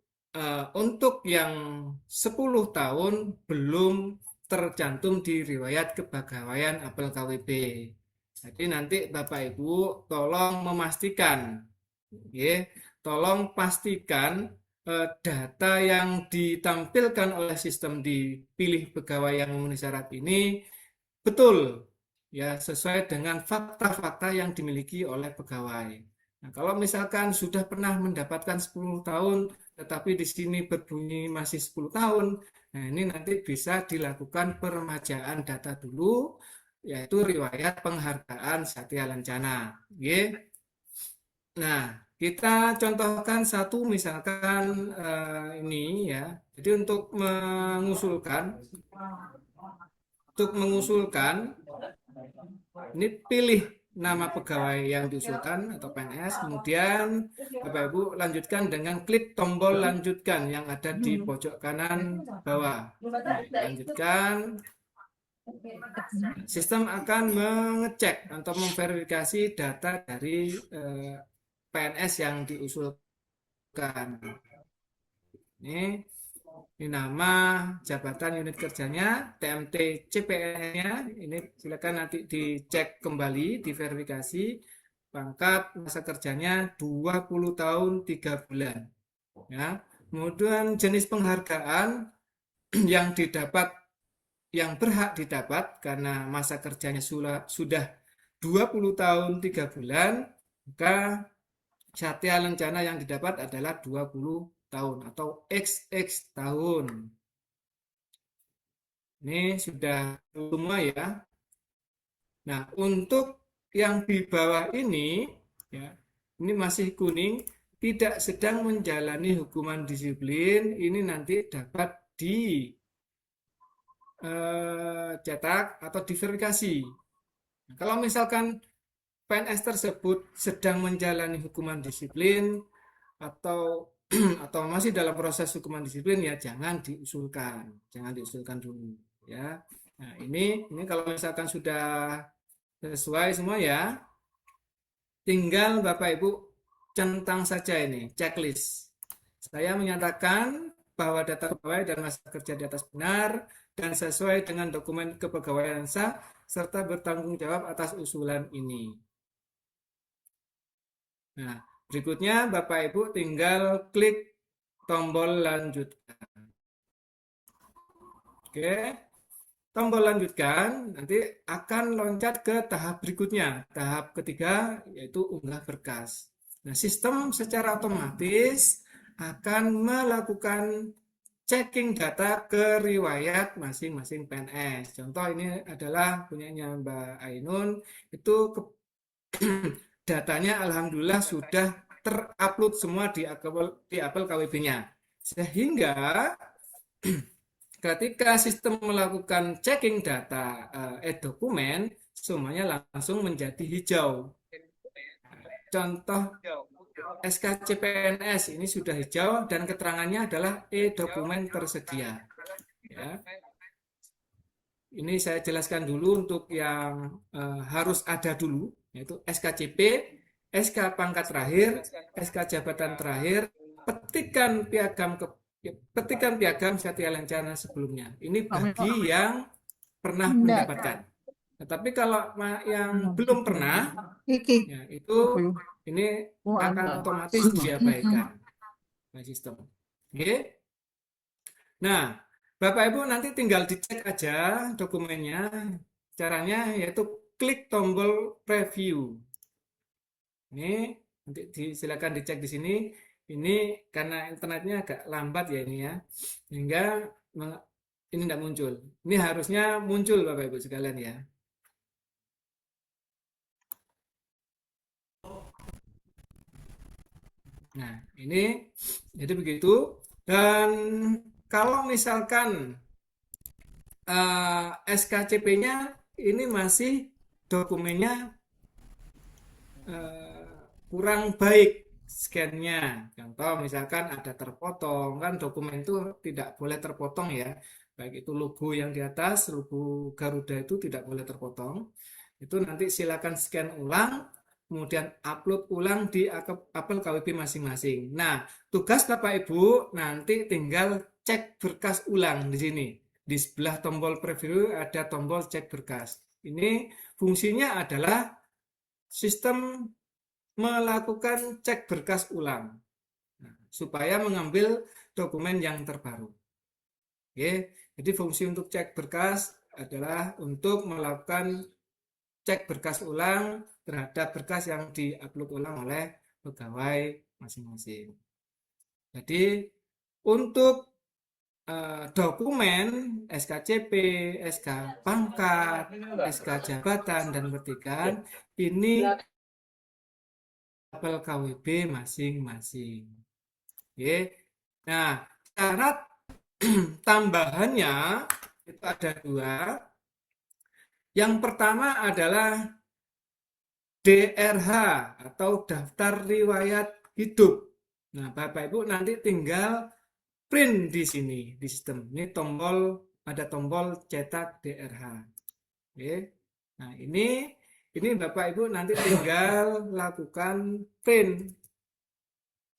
untuk yang 10 tahun belum tercantum di riwayat kepegawaian apel KWB. Jadi nanti Bapak Ibu tolong memastikan, tolong pastikan data yang ditampilkan oleh sistem di pilih pegawai yang memenuhi syarat ini betul, ya sesuai dengan fakta-fakta yang dimiliki oleh pegawai. Nah, kalau misalkan sudah pernah mendapatkan 10 tahun, tetapi di sini berbunyi masih 10 tahun, nah ini nanti bisa dilakukan peremajaan data dulu, yaitu riwayat penghargaan Satya Lencana. Nah, kita contohkan satu misalkan ini ya. Jadi untuk mengusulkan ini pilih nama pegawai yang diusulkan atau PNS, kemudian Bapak Ibu lanjutkan dengan klik tombol lanjutkan yang ada di pojok kanan bawah. Lanjutkan. Sistem akan mengecek atau memverifikasi data dari PNS yang diusulkan. Ini nama, jabatan, unit kerjanya, TMT CPN-nya. Ini silakan nanti dicek kembali, diverifikasi. pangkat, masa kerjanya 20 tahun 3 bulan. Ya. Kemudian jenis penghargaan yang didapat, yang berhak didapat karena masa kerjanya sudah 20 tahun 3 bulan, maka Satya Lencana yang didapat adalah 20 tahun atau XX tahun. Ini sudah semua ya. Nah, untuk yang di bawah ini, ya, ini masih kuning, tidak sedang menjalani hukuman disiplin, ini nanti dapat dicetak atau diverifikasi. Nah, kalau misalkan PNS tersebut sedang menjalani hukuman disiplin atau atau masih dalam proses hukuman disiplin, ya jangan diusulkan dulu ya. Nah, ini kalau misalkan sudah sesuai semua ya, tinggal Bapak Ibu centang saja ini checklist. Saya menyatakan bahwa data pegawai dan masa kerja di atas benar dan sesuai dengan dokumen kepegawaian sah serta bertanggung jawab atas usulan ini. Nah, berikutnya Bapak Ibu tinggal klik tombol lanjutkan. Oke. Tombol lanjutkan nanti akan loncat ke tahap berikutnya, tahap ketiga yaitu unggah berkas. Nah, sistem secara otomatis akan melakukan checking data ke riwayat masing-masing PNS. Contoh ini adalah punyanya Mbak Ainun, itu datanya alhamdulillah sudah terupload semua di Apple KWB-nya. Sehingga ketika sistem melakukan checking data e-dokumen, semuanya langsung menjadi hijau. Contoh SKCPNS ini sudah hijau dan keterangannya adalah e-dokumen tersedia. Ya. Ini saya jelaskan dulu untuk yang harus ada dulu, yaitu SKCP, SK pangkat terakhir, SK jabatan terakhir, petikan piagam Satya Lencana sebelumnya. Ini bagi yang pernah mendapatkan. Tetapi kalau yang belum pernah, ya, itu ini akan otomatis diabaikan oleh sistem. Oke. Nah, Bapak Ibu nanti tinggal dicek aja dokumennya. Caranya yaitu klik tombol preview. Ini nanti silakan dicek di sini. Ini karena internetnya agak lambat ya ini ya, sehingga ini tidak muncul. Ini harusnya muncul Bapak Ibu sekalian ya. Nah, ini jadi begitu. Dan kalau misalkan SKCP-nya ini masih dokumennya kurang baik scan-nya. Contoh misalkan ada terpotong, kan dokumen itu tidak boleh terpotong ya. Baik itu logo yang di atas, logo Garuda itu tidak boleh terpotong. Itu nanti silakan scan ulang, kemudian upload ulang di Apple KWB masing-masing. Nah, tugas Bapak Ibu nanti tinggal cek berkas ulang di sini. Di sebelah tombol preview ada tombol cek berkas. Ini fungsinya adalah sistem melakukan cek berkas ulang, supaya mengambil dokumen yang terbaru. Oke, jadi fungsi untuk cek berkas adalah untuk melakukan cek berkas ulang terhadap berkas yang diupload ulang oleh pegawai masing-masing. Jadi untuk dokumen SKCP, SK pangkat, SK jabatan dan petikan ini Apple KWB masing-masing. Oke. Nah, syarat tambahannya itu ada dua. Yang pertama adalah DRH atau daftar riwayat hidup. Nah, Bapak Ibu nanti tinggal print di sini di sistem. Ini ada tombol cetak DRH. Oke. Nah, ini Bapak Ibu nanti tinggal lakukan print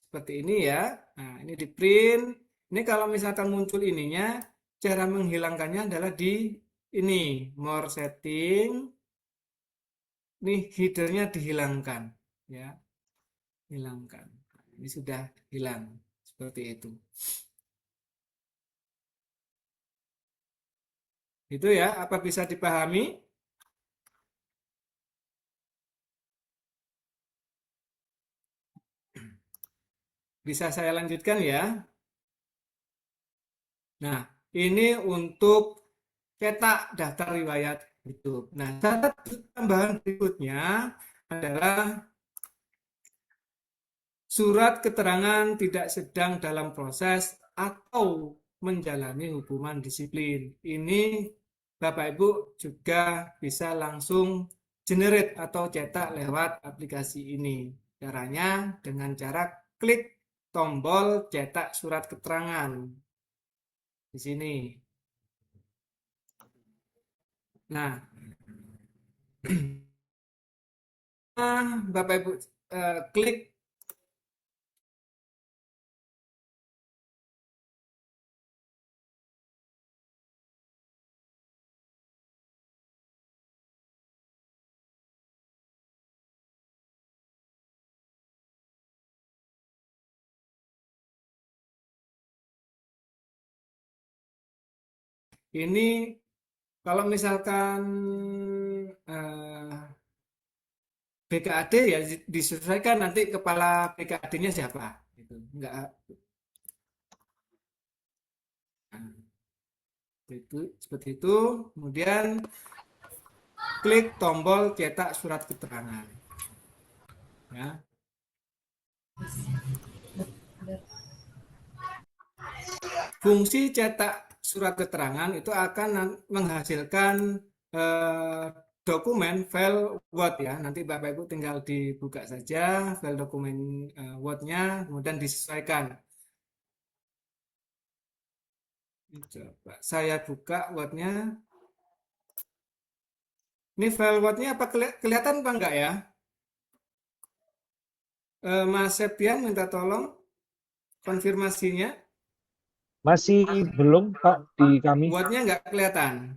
seperti ini ya. Nah, ini di print. Ini kalau misalkan muncul ininya, cara menghilangkannya adalah di ini more setting. Ini headernya dihilangkan. ya, hilangkan. Ini sudah hilang seperti itu. Itu ya, apa bisa dipahami? Bisa saya lanjutkan ya. Nah, ini untuk cetak daftar riwayat hidup. Nah, syarat tambahan berikutnya adalah surat keterangan tidak sedang dalam proses atau menjalani hukuman disiplin. Ini Bapak Ibu juga bisa langsung generate atau cetak lewat aplikasi ini. Caranya dengan cara klik tombol cetak surat keterangan di sini. Nah, Bapak Ibu klik ini kalau misalkan BKAD ya disesuaikan nanti kepala BKAD-nya siapa gitu. Enggak nah, itu seperti itu. Kemudian klik tombol cetak surat keterangan. Ya. Fungsi cetak surat keterangan itu akan menghasilkan dokumen file Word ya. Nanti Bapak Ibu tinggal dibuka saja file dokumen Word-nya, kemudian disesuaikan. Coba saya buka Word-nya. Ini file Word-nya apa kelihatan apa enggak ya? Mas Septian minta tolong konfirmasinya. Masih belum, Pak, di kami. Word-nya enggak kelihatan.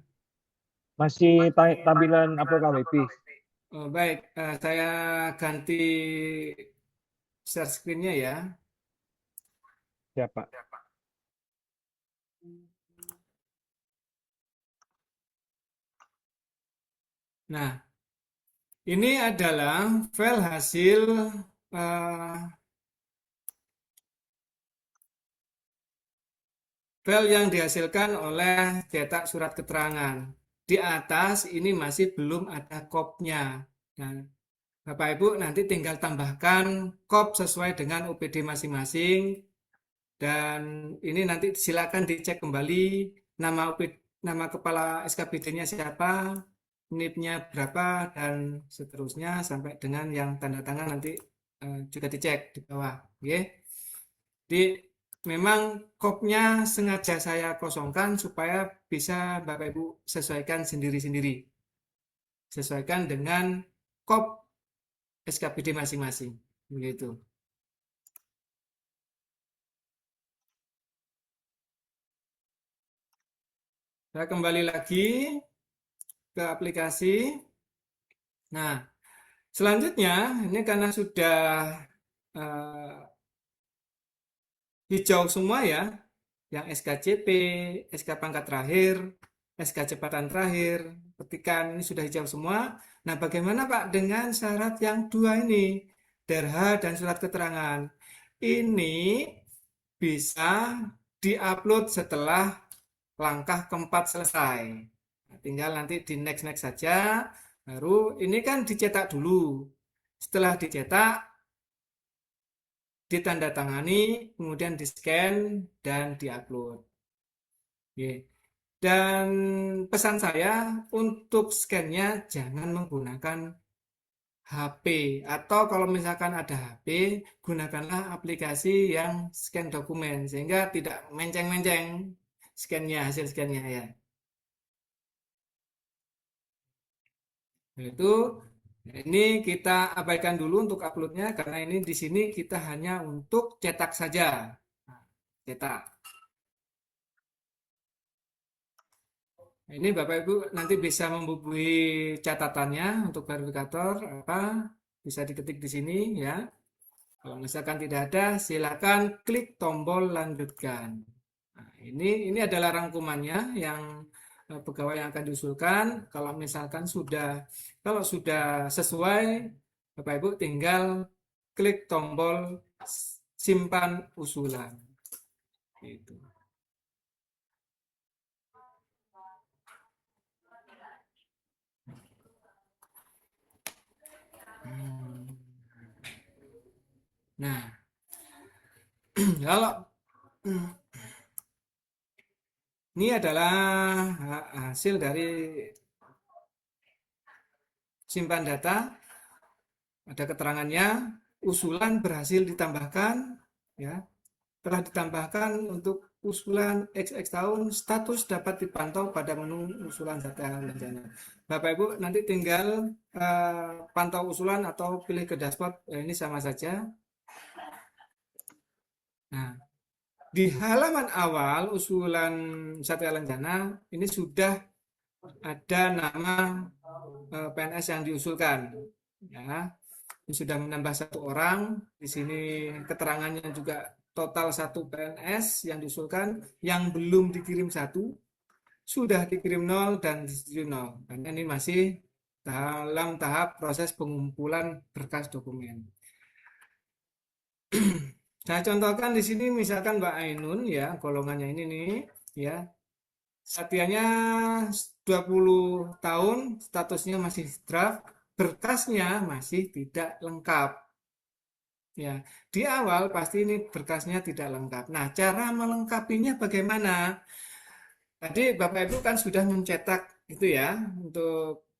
Masih tampilan upload KWP. Oh, baik, saya ganti share screen-nya ya. Ya, Pak. Nah, ini adalah file hasil file yang dihasilkan oleh cetak surat keterangan. Di atas ini masih belum ada kopnya. Nah, Bapak Ibu nanti tinggal tambahkan kop sesuai dengan OPD masing-masing. Dan ini nanti silakan dicek kembali nama kepala SKBD-nya siapa, NIP-nya berapa, dan seterusnya sampai dengan yang tanda tangan nanti juga dicek di bawah. Oke. Jadi memang kopnya sengaja saya kosongkan supaya bisa Bapak Ibu sesuaikan sendiri-sendiri. Sesuaikan dengan kop SKBD masing-masing. Begitu. Saya kembali lagi ke aplikasi. Nah, selanjutnya ini karena sudah hijau semua ya, yang SKCP, SK pangkat terakhir, SK cepatan terakhir, petikan ini sudah hijau semua. Nah, bagaimana Pak dengan syarat yang dua ini, DRH dan surat keterangan? Ini bisa diupload setelah langkah keempat selesai. Nah, tinggal nanti di next saja. Baru ini kan dicetak dulu. Setelah dicetak, ditandatangani, kemudian di-scan dan diupload. Oke. Dan pesan saya untuk scan-nya jangan menggunakan HP atau kalau misalkan ada HP, gunakanlah aplikasi yang scan dokumen sehingga tidak menceng-menceng scan-nya, hasil scan-nya ya. Itu ini kita abaikan dulu untuk uploadnya karena ini di sini kita hanya untuk cetak saja. Nah, cetak. Nah, ini Bapak Ibu nanti bisa membubuhi catatannya untuk verifikator apa bisa diketik di sini ya. Kalau misalkan tidak ada, silakan klik tombol lanjutkan. Nah, ini adalah rangkumannya yang pegawai yang akan diusulkan. Kalau sudah sesuai, Bapak Ibu tinggal klik tombol simpan usulan. Gitu. Nah, kalau ini adalah hasil dari simpan data, ada keterangannya, usulan berhasil ditambahkan, ya, telah ditambahkan untuk usulan XX tahun, status dapat dipantau pada menu usulan data rencana. Bapak Ibu nanti tinggal pantau usulan atau pilih ke dashboard, ini sama saja. Nah, di halaman awal usulan Satya Lencana ini sudah ada nama PNS yang diusulkan, ya. Ini sudah menambah 1 orang. Di sini keterangannya juga total 1 PNS yang diusulkan, yang belum dikirim 1, sudah dikirim 0 dan disetujui 0. Karena ini masih dalam tahap proses pengumpulan berkas dokumen. Saya contohkan di sini misalkan Mbak Ainun ya, golongannya ini nih ya. Satyanya 20 tahun, statusnya masih draft, berkasnya masih tidak lengkap. Ya, di awal pasti ini berkasnya tidak lengkap. Nah, cara melengkapinya bagaimana? Tadi Bapak Ibu kan sudah mencetak itu ya untuk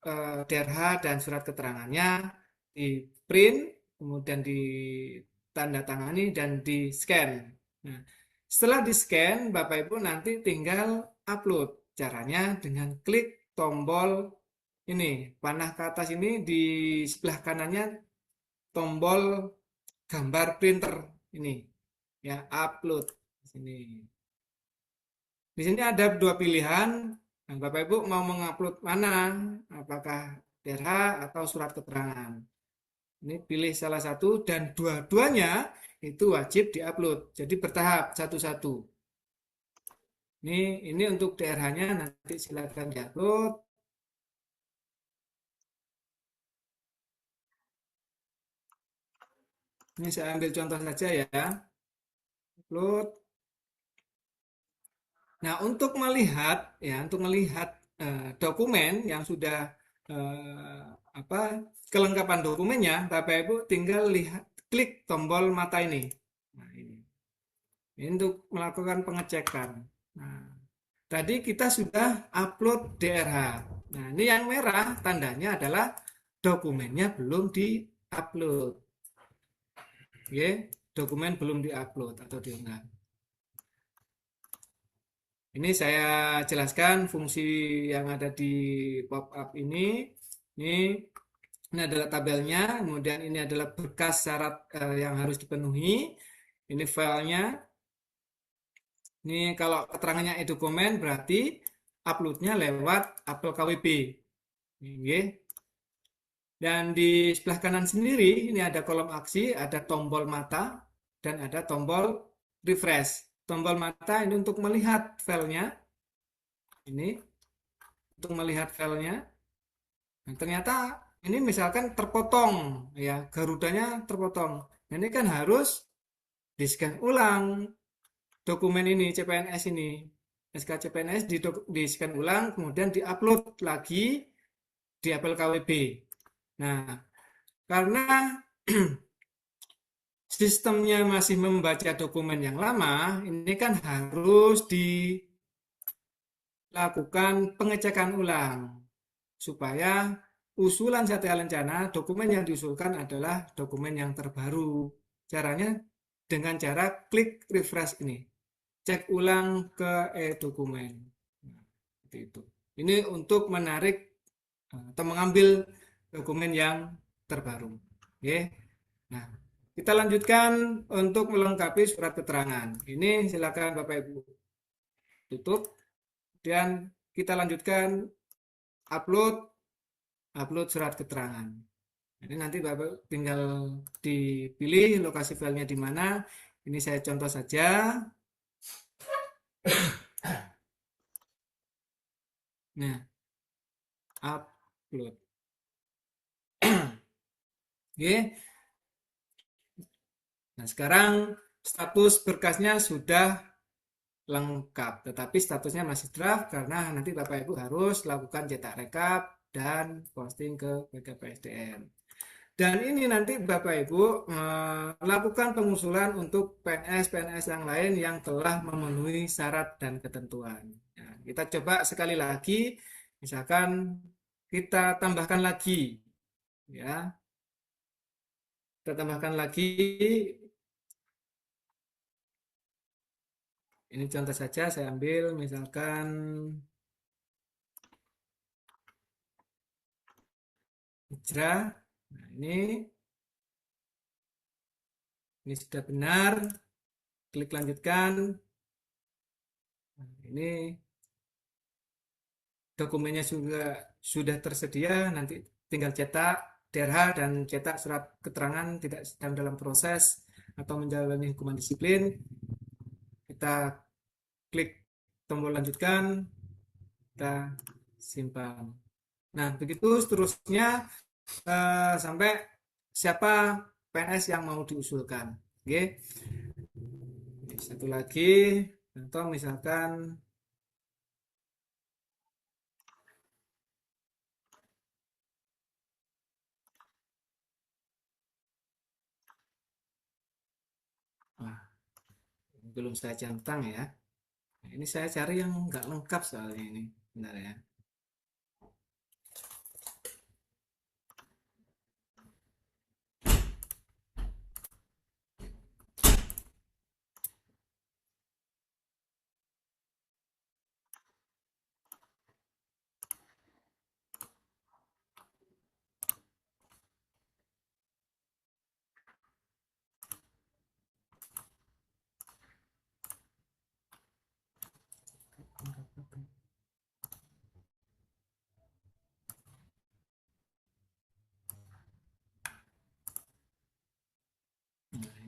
DRH dan surat keterangannya, di print, kemudian ditandatangani dan di scan. Nah, setelah di scan, Bapak Ibu nanti tinggal upload. Caranya dengan klik tombol ini, panah ke atas ini, di sebelah kanannya tombol gambar printer ini, ya, upload di sini. Di sini ada 2 pilihan. Nah, Bapak Ibu mau mengupload mana? Apakah DRH atau surat keterangan? Ini pilih salah satu dan dua-duanya itu wajib diupload. Jadi bertahap satu-satu. Ini untuk DRH-nya nanti silakan diupload. Ini saya ambil contoh saja ya. Upload. Nah, untuk melihat dokumen yang sudah kelengkapan dokumennya, Bapak Ibu tinggal klik tombol mata ini. Nah, ini untuk melakukan pengecekan. Nah, tadi kita sudah upload DRH. Nah, ini yang merah tandanya adalah dokumennya belum di-upload. Oke, dokumen belum di-upload atau diunggah. Ini saya jelaskan fungsi yang ada di pop-up ini. Ini adalah tabelnya, kemudian ini adalah berkas syarat yang harus dipenuhi. Ini filenya. Ini kalau keterangannya e-dokumen berarti uploadnya lewat Apple KWB. Oke. Dan di sebelah kanan sendiri ini ada kolom aksi, ada tombol mata dan ada tombol refresh. Tombol mata ini untuk melihat filenya. Ini untuk melihat filenya. Nah, ternyata ini misalkan terpotong ya, garudanya terpotong. Nah, ini kan harus di-scan ulang dokumen ini, CPNS ini. SK CPNS di-scan ulang, kemudian di-upload lagi di Apple KWB. Nah, karena sistemnya masih membaca dokumen yang lama, ini kan harus dilakukan pengecekan ulang supaya usulan Satya Lencana, dokumen yang diusulkan adalah dokumen yang terbaru. Caranya dengan cara klik refresh ini, cek ulang ke e-dokumen. Nah, seperti itu. Ini untuk menarik atau mengambil dokumen yang terbaru. Oke. Nah, kita lanjutkan untuk melengkapi surat keterangan. Ini silakan Bapak Ibu tutup. Dan kita lanjutkan upload surat keterangan. Ini nanti Bapak tinggal dipilih lokasi filenya di mana. Ini saya contoh saja. Nah, upload. Oke. Nah, sekarang status berkasnya sudah lengkap, tetapi statusnya masih draft karena nanti Bapak Ibu harus lakukan cetak rekap dan posting ke BKPSDM. Dan ini nanti Bapak Ibu melakukan pengusulan untuk PNS-PNS yang lain yang telah memenuhi syarat dan ketentuan. Nah, kita coba sekali lagi, misalkan kita tambahkan lagi, ya, kita tambahkan lagi. Ini contoh saja, saya ambil misalkan hijrah. Nah, ini sudah benar. Klik lanjutkan. Nah, ini dokumennya sudah tersedia, nanti tinggal cetak DRH dan cetak surat keterangan tidak sedang dalam proses atau menjalani hukuman disiplin. Kita klik tombol lanjutkan, kita simpan. Nah, begitu seterusnya sampai siapa PNS yang mau diusulkan. Oke. Satu lagi, contoh misalkan belum saya centang ya. Nah, ini saya cari yang nggak lengkap soalnya ini. Bentar ya.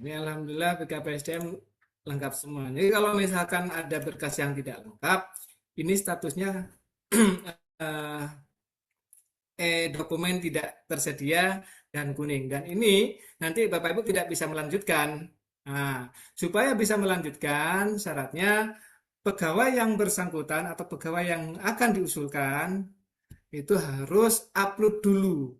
Ini alhamdulillah BKPSDM lengkap semua. Jadi kalau misalkan ada berkas yang tidak lengkap, ini statusnya dokumen tidak tersedia dan kuning. Dan ini nanti Bapak Ibu tidak bisa melanjutkan. Nah, supaya bisa melanjutkan syaratnya pegawai yang bersangkutan atau pegawai yang akan diusulkan itu harus upload dulu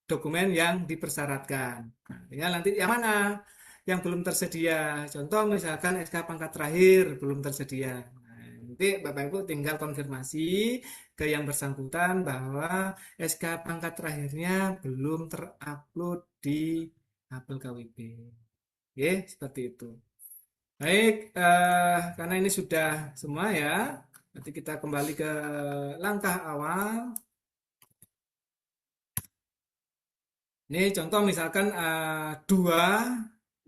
dokumen yang dipersyaratkan. Nah, nanti yang mana? Yang belum tersedia. Contoh misalkan SK pangkat terakhir belum tersedia. Nah, nanti Bapak Ibu tinggal konfirmasi ke yang bersangkutan bahwa SK pangkat terakhirnya belum terupload di Apel KWP. Oke, seperti itu. Baik, karena ini sudah semua ya. Nanti kita kembali ke langkah awal. Ini contoh misalkan 2,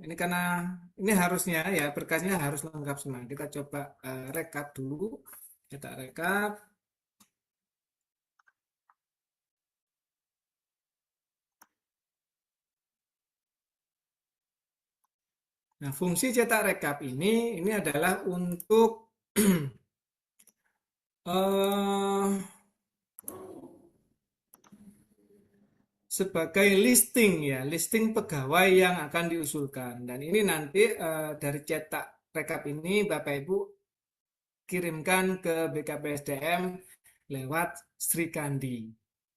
ini karena ini harusnya ya berkasnya harus lengkap semua. Kita coba rekap dulu, kita rekap. Nah, fungsi cetak rekap ini adalah untuk sebagai listing ya, listing pegawai yang akan diusulkan. Dan ini nanti dari cetak rekap ini Bapak Ibu kirimkan ke BKPSDM lewat Sri Kandi.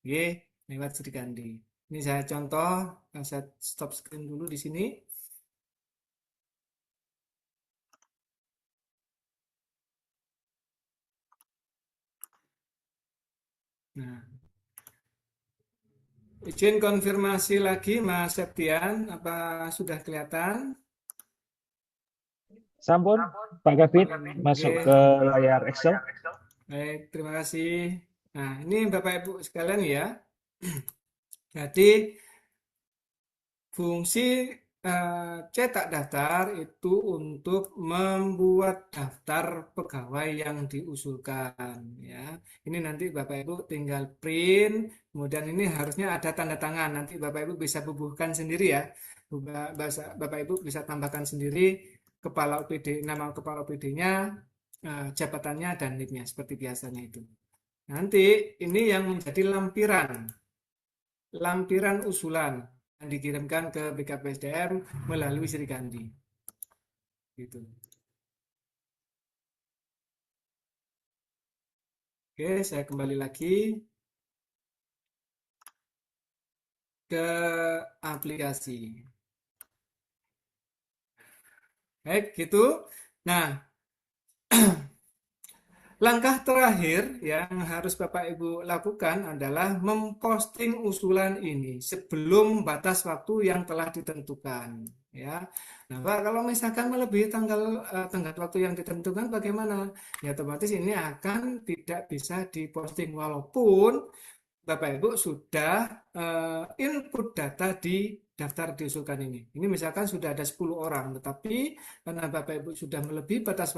Oke, lewat Sri Kandi. Ini saya contoh, saya stop screen dulu di sini. Nah, izin konfirmasi lagi Mas Septian, apa sudah kelihatan? Sampun, Pak Gafit, masuk Oke. ke layar Excel. Baik, terima kasih. Nah, ini Bapak Ibu sekalian ya. Jadi, fungsi cetak daftar itu untuk membuat daftar pegawai yang diusulkan ya. Ini nanti Bapak Ibu tinggal print, kemudian ini harusnya ada tanda tangan. Nanti Bapak Ibu bisa bubuhkan sendiri ya. Bapak Ibu bisa tambahkan sendiri kepala OPD, nama kepala OPD-nya, jabatannya dan NIK-nya seperti biasanya itu. Nanti ini yang menjadi lampiran usulan yang dikirimkan ke BKPSDM melalui Sri Kandi. Gitu. Oke, saya kembali lagi ke aplikasi. Baik, gitu. Nah, langkah terakhir yang harus Bapak Ibu lakukan adalah memposting usulan ini sebelum batas waktu yang telah ditentukan. Ya, nah Pak, kalau misalkan melebihi tenggat waktu yang ditentukan bagaimana? Ya otomatis ini akan tidak bisa diposting walaupun Bapak Ibu sudah input data di daftar diusulkan ini. Ini misalkan sudah ada 10 orang, tetapi karena Bapak Ibu sudah melebihi batas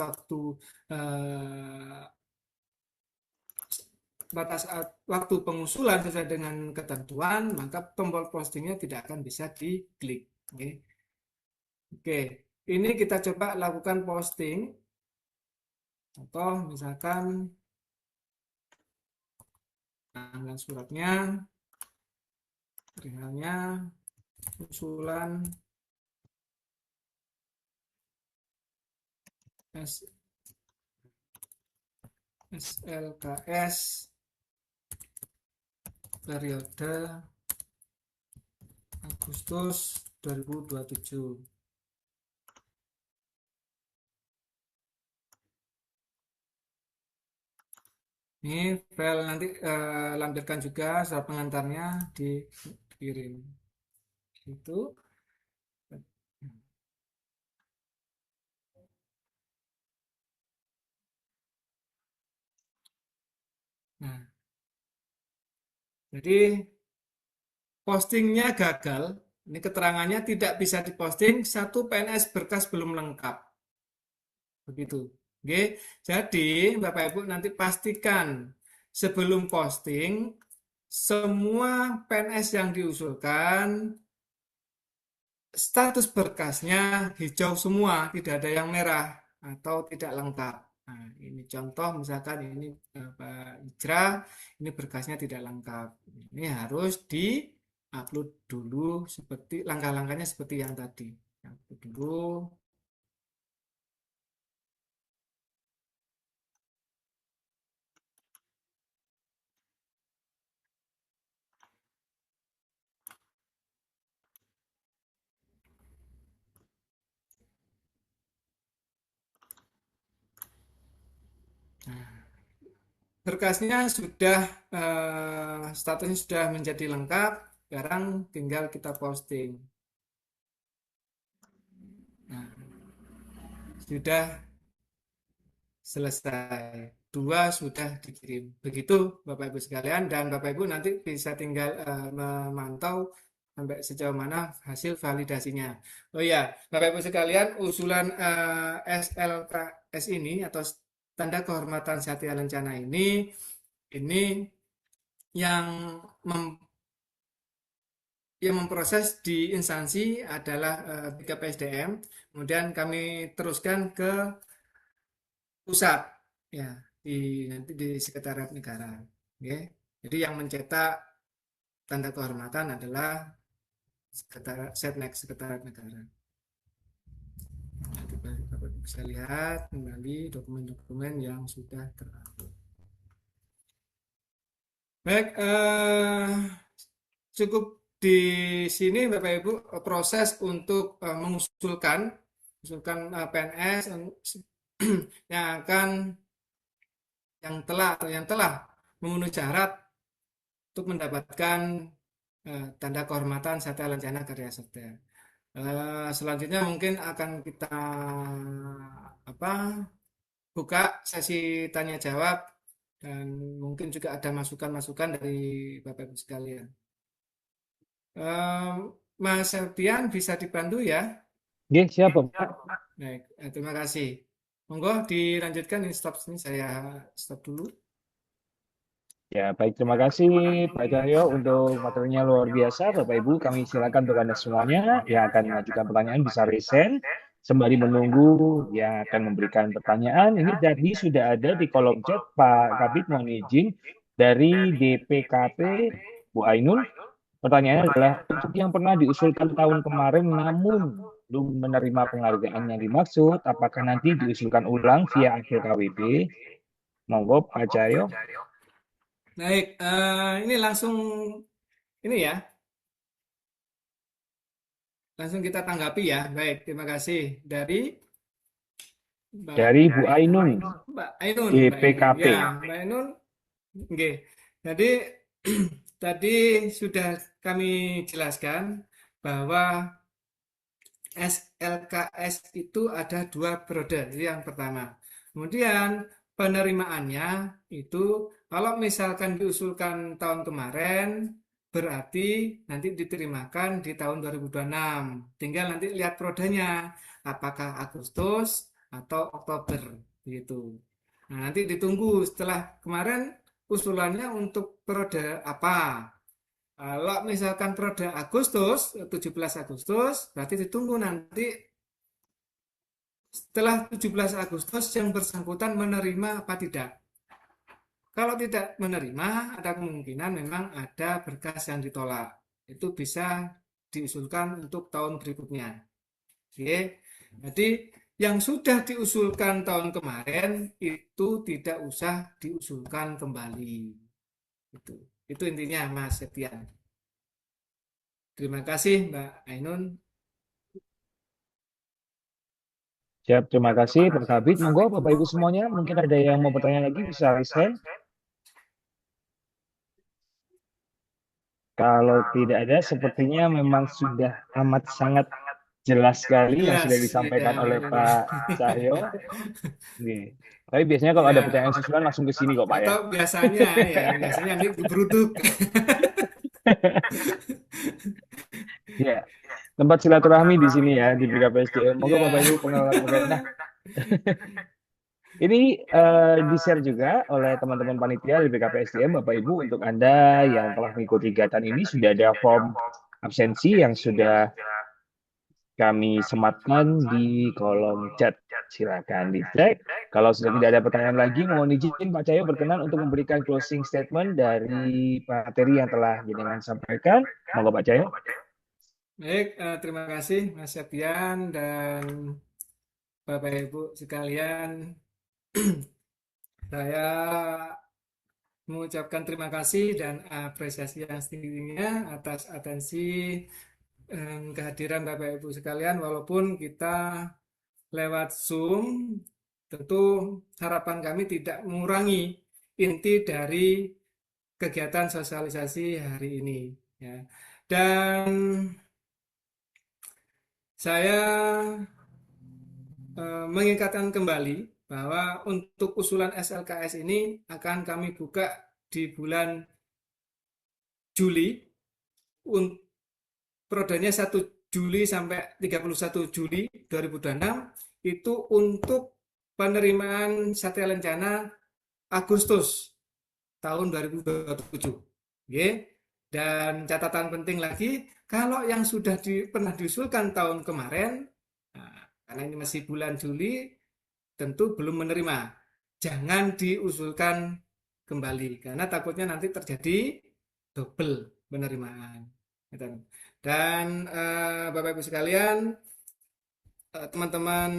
waktu pengusulan sesuai dengan ketentuan, maka tombol postingnya tidak akan bisa diklik. Oke, ini kita coba lakukan posting. Contoh misalkan tanggal suratnya, perihalnya, usulan SLKS periode Agustus 2027. Ini file nanti lampirkan juga surat pengantarnya dikirim. Itu. Nah, jadi postingnya gagal. Ini keterangannya tidak bisa diposting, satu PNS berkas belum lengkap. Begitu. Oke, jadi Bapak Ibu nanti pastikan sebelum posting semua PNS yang diusulkan status berkasnya hijau semua, tidak ada yang merah atau tidak lengkap. Nah, ini contoh misalkan ini Pak Ijra, ini berkasnya tidak lengkap. Ini harus di-upload dulu seperti langkah-langkahnya seperti yang tadi. Upload dulu. Berkasnya sudah statusnya sudah menjadi lengkap, sekarang tinggal kita posting. Nah, sudah selesai. 2 sudah dikirim. Begitu Bapak Ibu sekalian, dan Bapak Ibu nanti bisa tinggal memantau sampai sejauh mana hasil validasinya. Oh ya, Bapak Ibu sekalian, usulan SLKS ini atau tanda kehormatan Satya Lencana ini yang memproses di instansi adalah BKPSDM, kemudian kami teruskan ke pusat, ya nanti di Sekretariat Negara. Okay. Jadi yang mencetak tanda kehormatan adalah Sekretariat Negara. Nanti Bapak bisa lihat kembali dokumen-dokumen yang sudah terupload. Baik, cukup di sini Bapak Ibu proses untuk mengusulkan PNS yang telah memenuhi syarat untuk mendapatkan tanda kehormatan Satya Lencana Karya Satya. Selanjutnya mungkin akan kita buka sesi tanya jawab dan mungkin juga ada masukan-masukan dari Bapak Ibu sekalian. Mas Septian bisa dibantu ya? Nggih, siap Bapak. Baik, terima kasih. Monggo dilanjutkan, ini stop sini, saya stop dulu. Ya, baik. Terima kasih Pak Cahyo untuk materinya luar biasa. Bapak Ibu, kami silakan untuk Anda semuanya yang akan mengajukan pertanyaan bisa raise sembari menunggu yang akan memberikan pertanyaan. Ini tadi sudah ada di kolom chat Pak Kabit, mohon izin dari DPKP Bu Ainul. Pertanyaannya adalah untuk yang pernah diusulkan tahun kemarin namun belum menerima penghargaan yang dimaksud, apakah nanti diusulkan ulang via akhir KWB? Monggo Pak Cahyo. Baik, ini langsung ini ya, langsung kita tanggapi ya. Baik, terima kasih dari Dari Bu Ainun, Mbak Ainun. DPKP. Ya, Mbak Ainun. Oke. Jadi tadi sudah kami jelaskan bahwa SLKS itu ada 2 periode, itu yang pertama. Kemudian penerimaannya itu kalau misalkan diusulkan tahun kemarin berarti nanti diterimakan di tahun 2026. Tinggal nanti lihat periodenya apakah Agustus atau Oktober gitu. Nah, nanti ditunggu setelah kemarin usulannya untuk periode apa. Kalau misalkan periode Agustus, 17 Agustus, berarti ditunggu nanti setelah 17 Agustus yang bersangkutan menerima apa tidak. Kalau tidak menerima, ada kemungkinan memang ada berkas yang ditolak. Itu bisa diusulkan untuk tahun berikutnya. Oke. Jadi yang sudah diusulkan tahun kemarin itu tidak usah diusulkan kembali. Itu intinya Mas Septian. Terima kasih Mbak Ainun. Siap, terima kasih Pak Kabit. Monggo Bapak Ibu semuanya, mungkin ada yang mau bertanya lagi bisa raise hand. Kalau tidak ada, sepertinya memang sudah amat sangat jelas sekali yang sudah disampaikan oleh Pak Cahyo. Nih. Tapi biasanya kalau ada pertanyaan susulan langsung ke sini kok Pak ya. Atau biasanya nanti beruduk. Ya, tempat silaturahmi di sini ya di BKPSDM. Monggo Bapak Ibu pengelola pemerintah. Ini di-share juga oleh teman-teman panitia di BKPSDM, Bapak Ibu, untuk Anda yang telah mengikuti kegiatan ini sudah ada form absensi yang sudah kami sematkan di kolom chat. Silakan dicek. Kalau sudah tidak ada pertanyaan lagi, mohon izin Pak Cahyo berkenan untuk memberikan closing statement dari materi yang telah jenengan sampaikan. Monggo Pak Cahyo. Baik, terima kasih Mas Septian dan Bapak Ibu sekalian. Saya mengucapkan terima kasih dan apresiasi yang setinggi-tingginya atas atensi kehadiran Bapak Ibu sekalian, walaupun kita lewat Zoom, tentu harapan kami tidak mengurangi inti dari kegiatan sosialisasi hari ini. Ya. Dan saya mengingatkan kembali bahwa untuk usulan SLKS ini akan kami buka di bulan Juli, periodenya 1 Juli sampai 31 Juli 2026, itu untuk penerimaan Satya Lencana Agustus tahun 2027. Oke. Dan catatan penting lagi, kalau yang sudah pernah diusulkan tahun kemarin, karena ini masih bulan Juli, tentu belum menerima. Jangan diusulkan kembali, karena takutnya nanti terjadi double penerimaan. Dan Bapak Ibu sekalian, teman-teman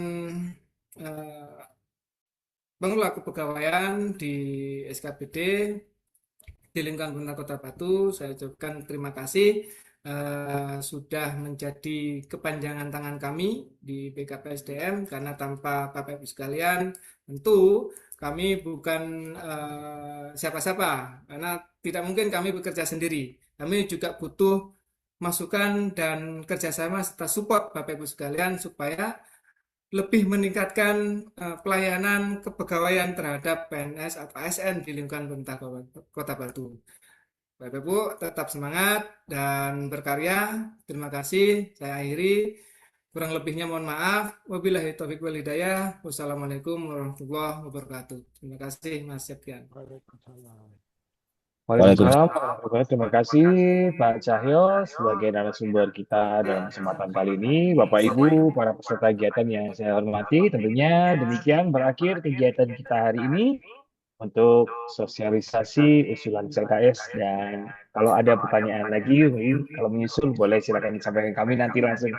pengelola kepegawaian di SKPD, di lingkungan pemerintah Kota Batu, saya ucapkan terima kasih sudah menjadi kepanjangan tangan kami di BKPSDM, karena tanpa Bapak Ibu sekalian tentu kami bukan siapa-siapa, karena tidak mungkin kami bekerja sendiri. Kami juga butuh masukan dan kerjasama serta support Bapak Ibu sekalian supaya lebih meningkatkan pelayanan kepegawaian terhadap PNS atau ASN di lingkungan pemerintah Kota Batu. Bapak Ibu tetap semangat dan berkarya. Terima kasih. Saya akhiri. Kurang lebihnya mohon maaf. Wabillahi taufiq wal hidayah. Wassalamualaikum warahmatullahi wabarakatuh. Terima kasih Mas Septian. Waalaikumsalam warahmatullahi wabarakatuh. Terima kasih Pak Cahyo sebagai narasumber kita dalam kesempatan kali ini. Bapak Ibu, para peserta kegiatan yang saya hormati, tentunya demikian berakhir kegiatan kita hari ini untuk sosialisasi usulan CKS, dan kalau ada pertanyaan lagi, kalau menyusul boleh silakan disampaikan kami nanti langsung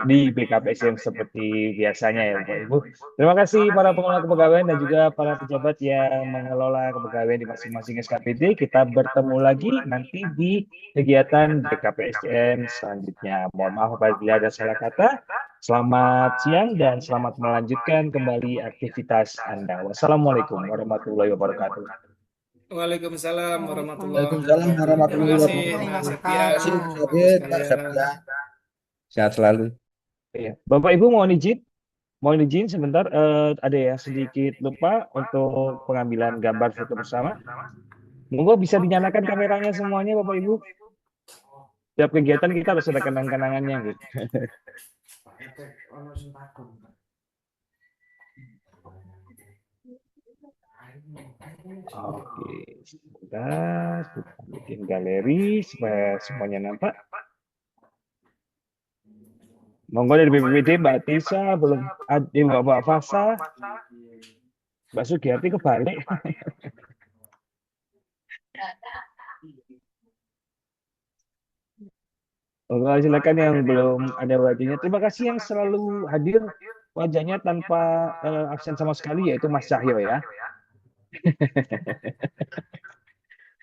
di BKPSDM seperti biasanya ya Bapak Ibu. Terima kasih para pengelola kepegawaian dan juga para pejabat yang mengelola kepegawaian di masing-masing SKPD. Kita bertemu lagi nanti di kegiatan BKPSDM selanjutnya. Mohon maaf apabila ada salah kata. Selamat siang dan selamat melanjutkan kembali aktivitas Anda. Wassalamualaikum warahmatullahi wabarakatuh. Waalaikumsalam warahmatullahi Waalaikumsalam wabarakatuh. Terima warahmatullahi kasih wabarakatuh. Mas Terima Septian, kasih Mas Bapak Ibu Adit, Pak sekalian. Septia. Sehat selalu. Ya, Bapak Ibu mohon izin sebentar, ada ya sedikit lupa untuk pengambilan gambar foto bersama. Monggo bisa dinyalakan kameranya semuanya Bapak Ibu. Setiap kegiatan kita harus ada kenang-kenangannya gitu. Oke, sebentar, kita bikin galeri supaya semuanya nampak. Monggo dari BPPD, Mbak Tisa, belum ada Mbak Fasa, Mbak Sugiyarti kebalik. Monggo silakan yang belum ada wajahnya. Terima kasih yang selalu hadir wajahnya tanpa absen sama sekali, yaitu Mas Cahyo ya.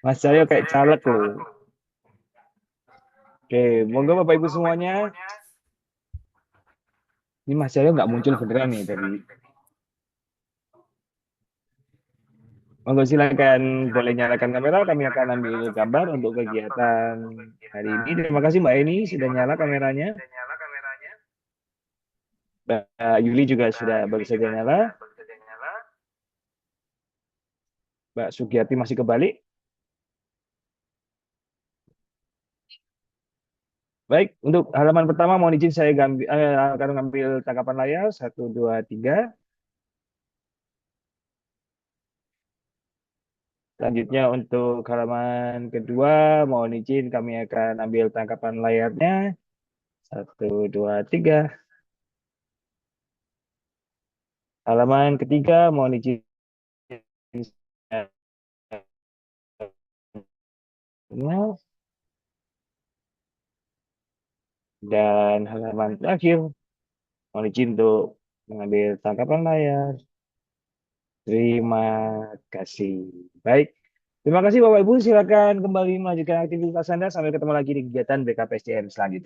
Mas Cahyo kayak caleg loh. Oke, monggo Bapak Ibu semuanya. Ini Mas Cahyo nggak muncul beneran nih dari. Monggo silakan boleh nyalakan kamera, kami akan ambil gambar untuk kegiatan hari ini. Terima kasih Mbak Eni sudah nyala kameranya. Mbak Yuli juga sudah baru saja nyala. Mbak Sugiyarti masih kebalik. Baik, untuk halaman pertama mohon izin saya akan mengambil tangkapan layar 1, 2, 3. Selanjutnya untuk halaman kedua mohon izin kami akan ambil tangkapan layarnya 1, 2, 3. Halaman ketiga mohon izin dan halaman terakhir mohon izin untuk mengambil tangkapan layar. Terima kasih. Baik, terima kasih Bapak Ibu. Silakan kembali melanjutkan aktivitas Anda. Sampai ketemu lagi di kegiatan BKPSDM selanjutnya.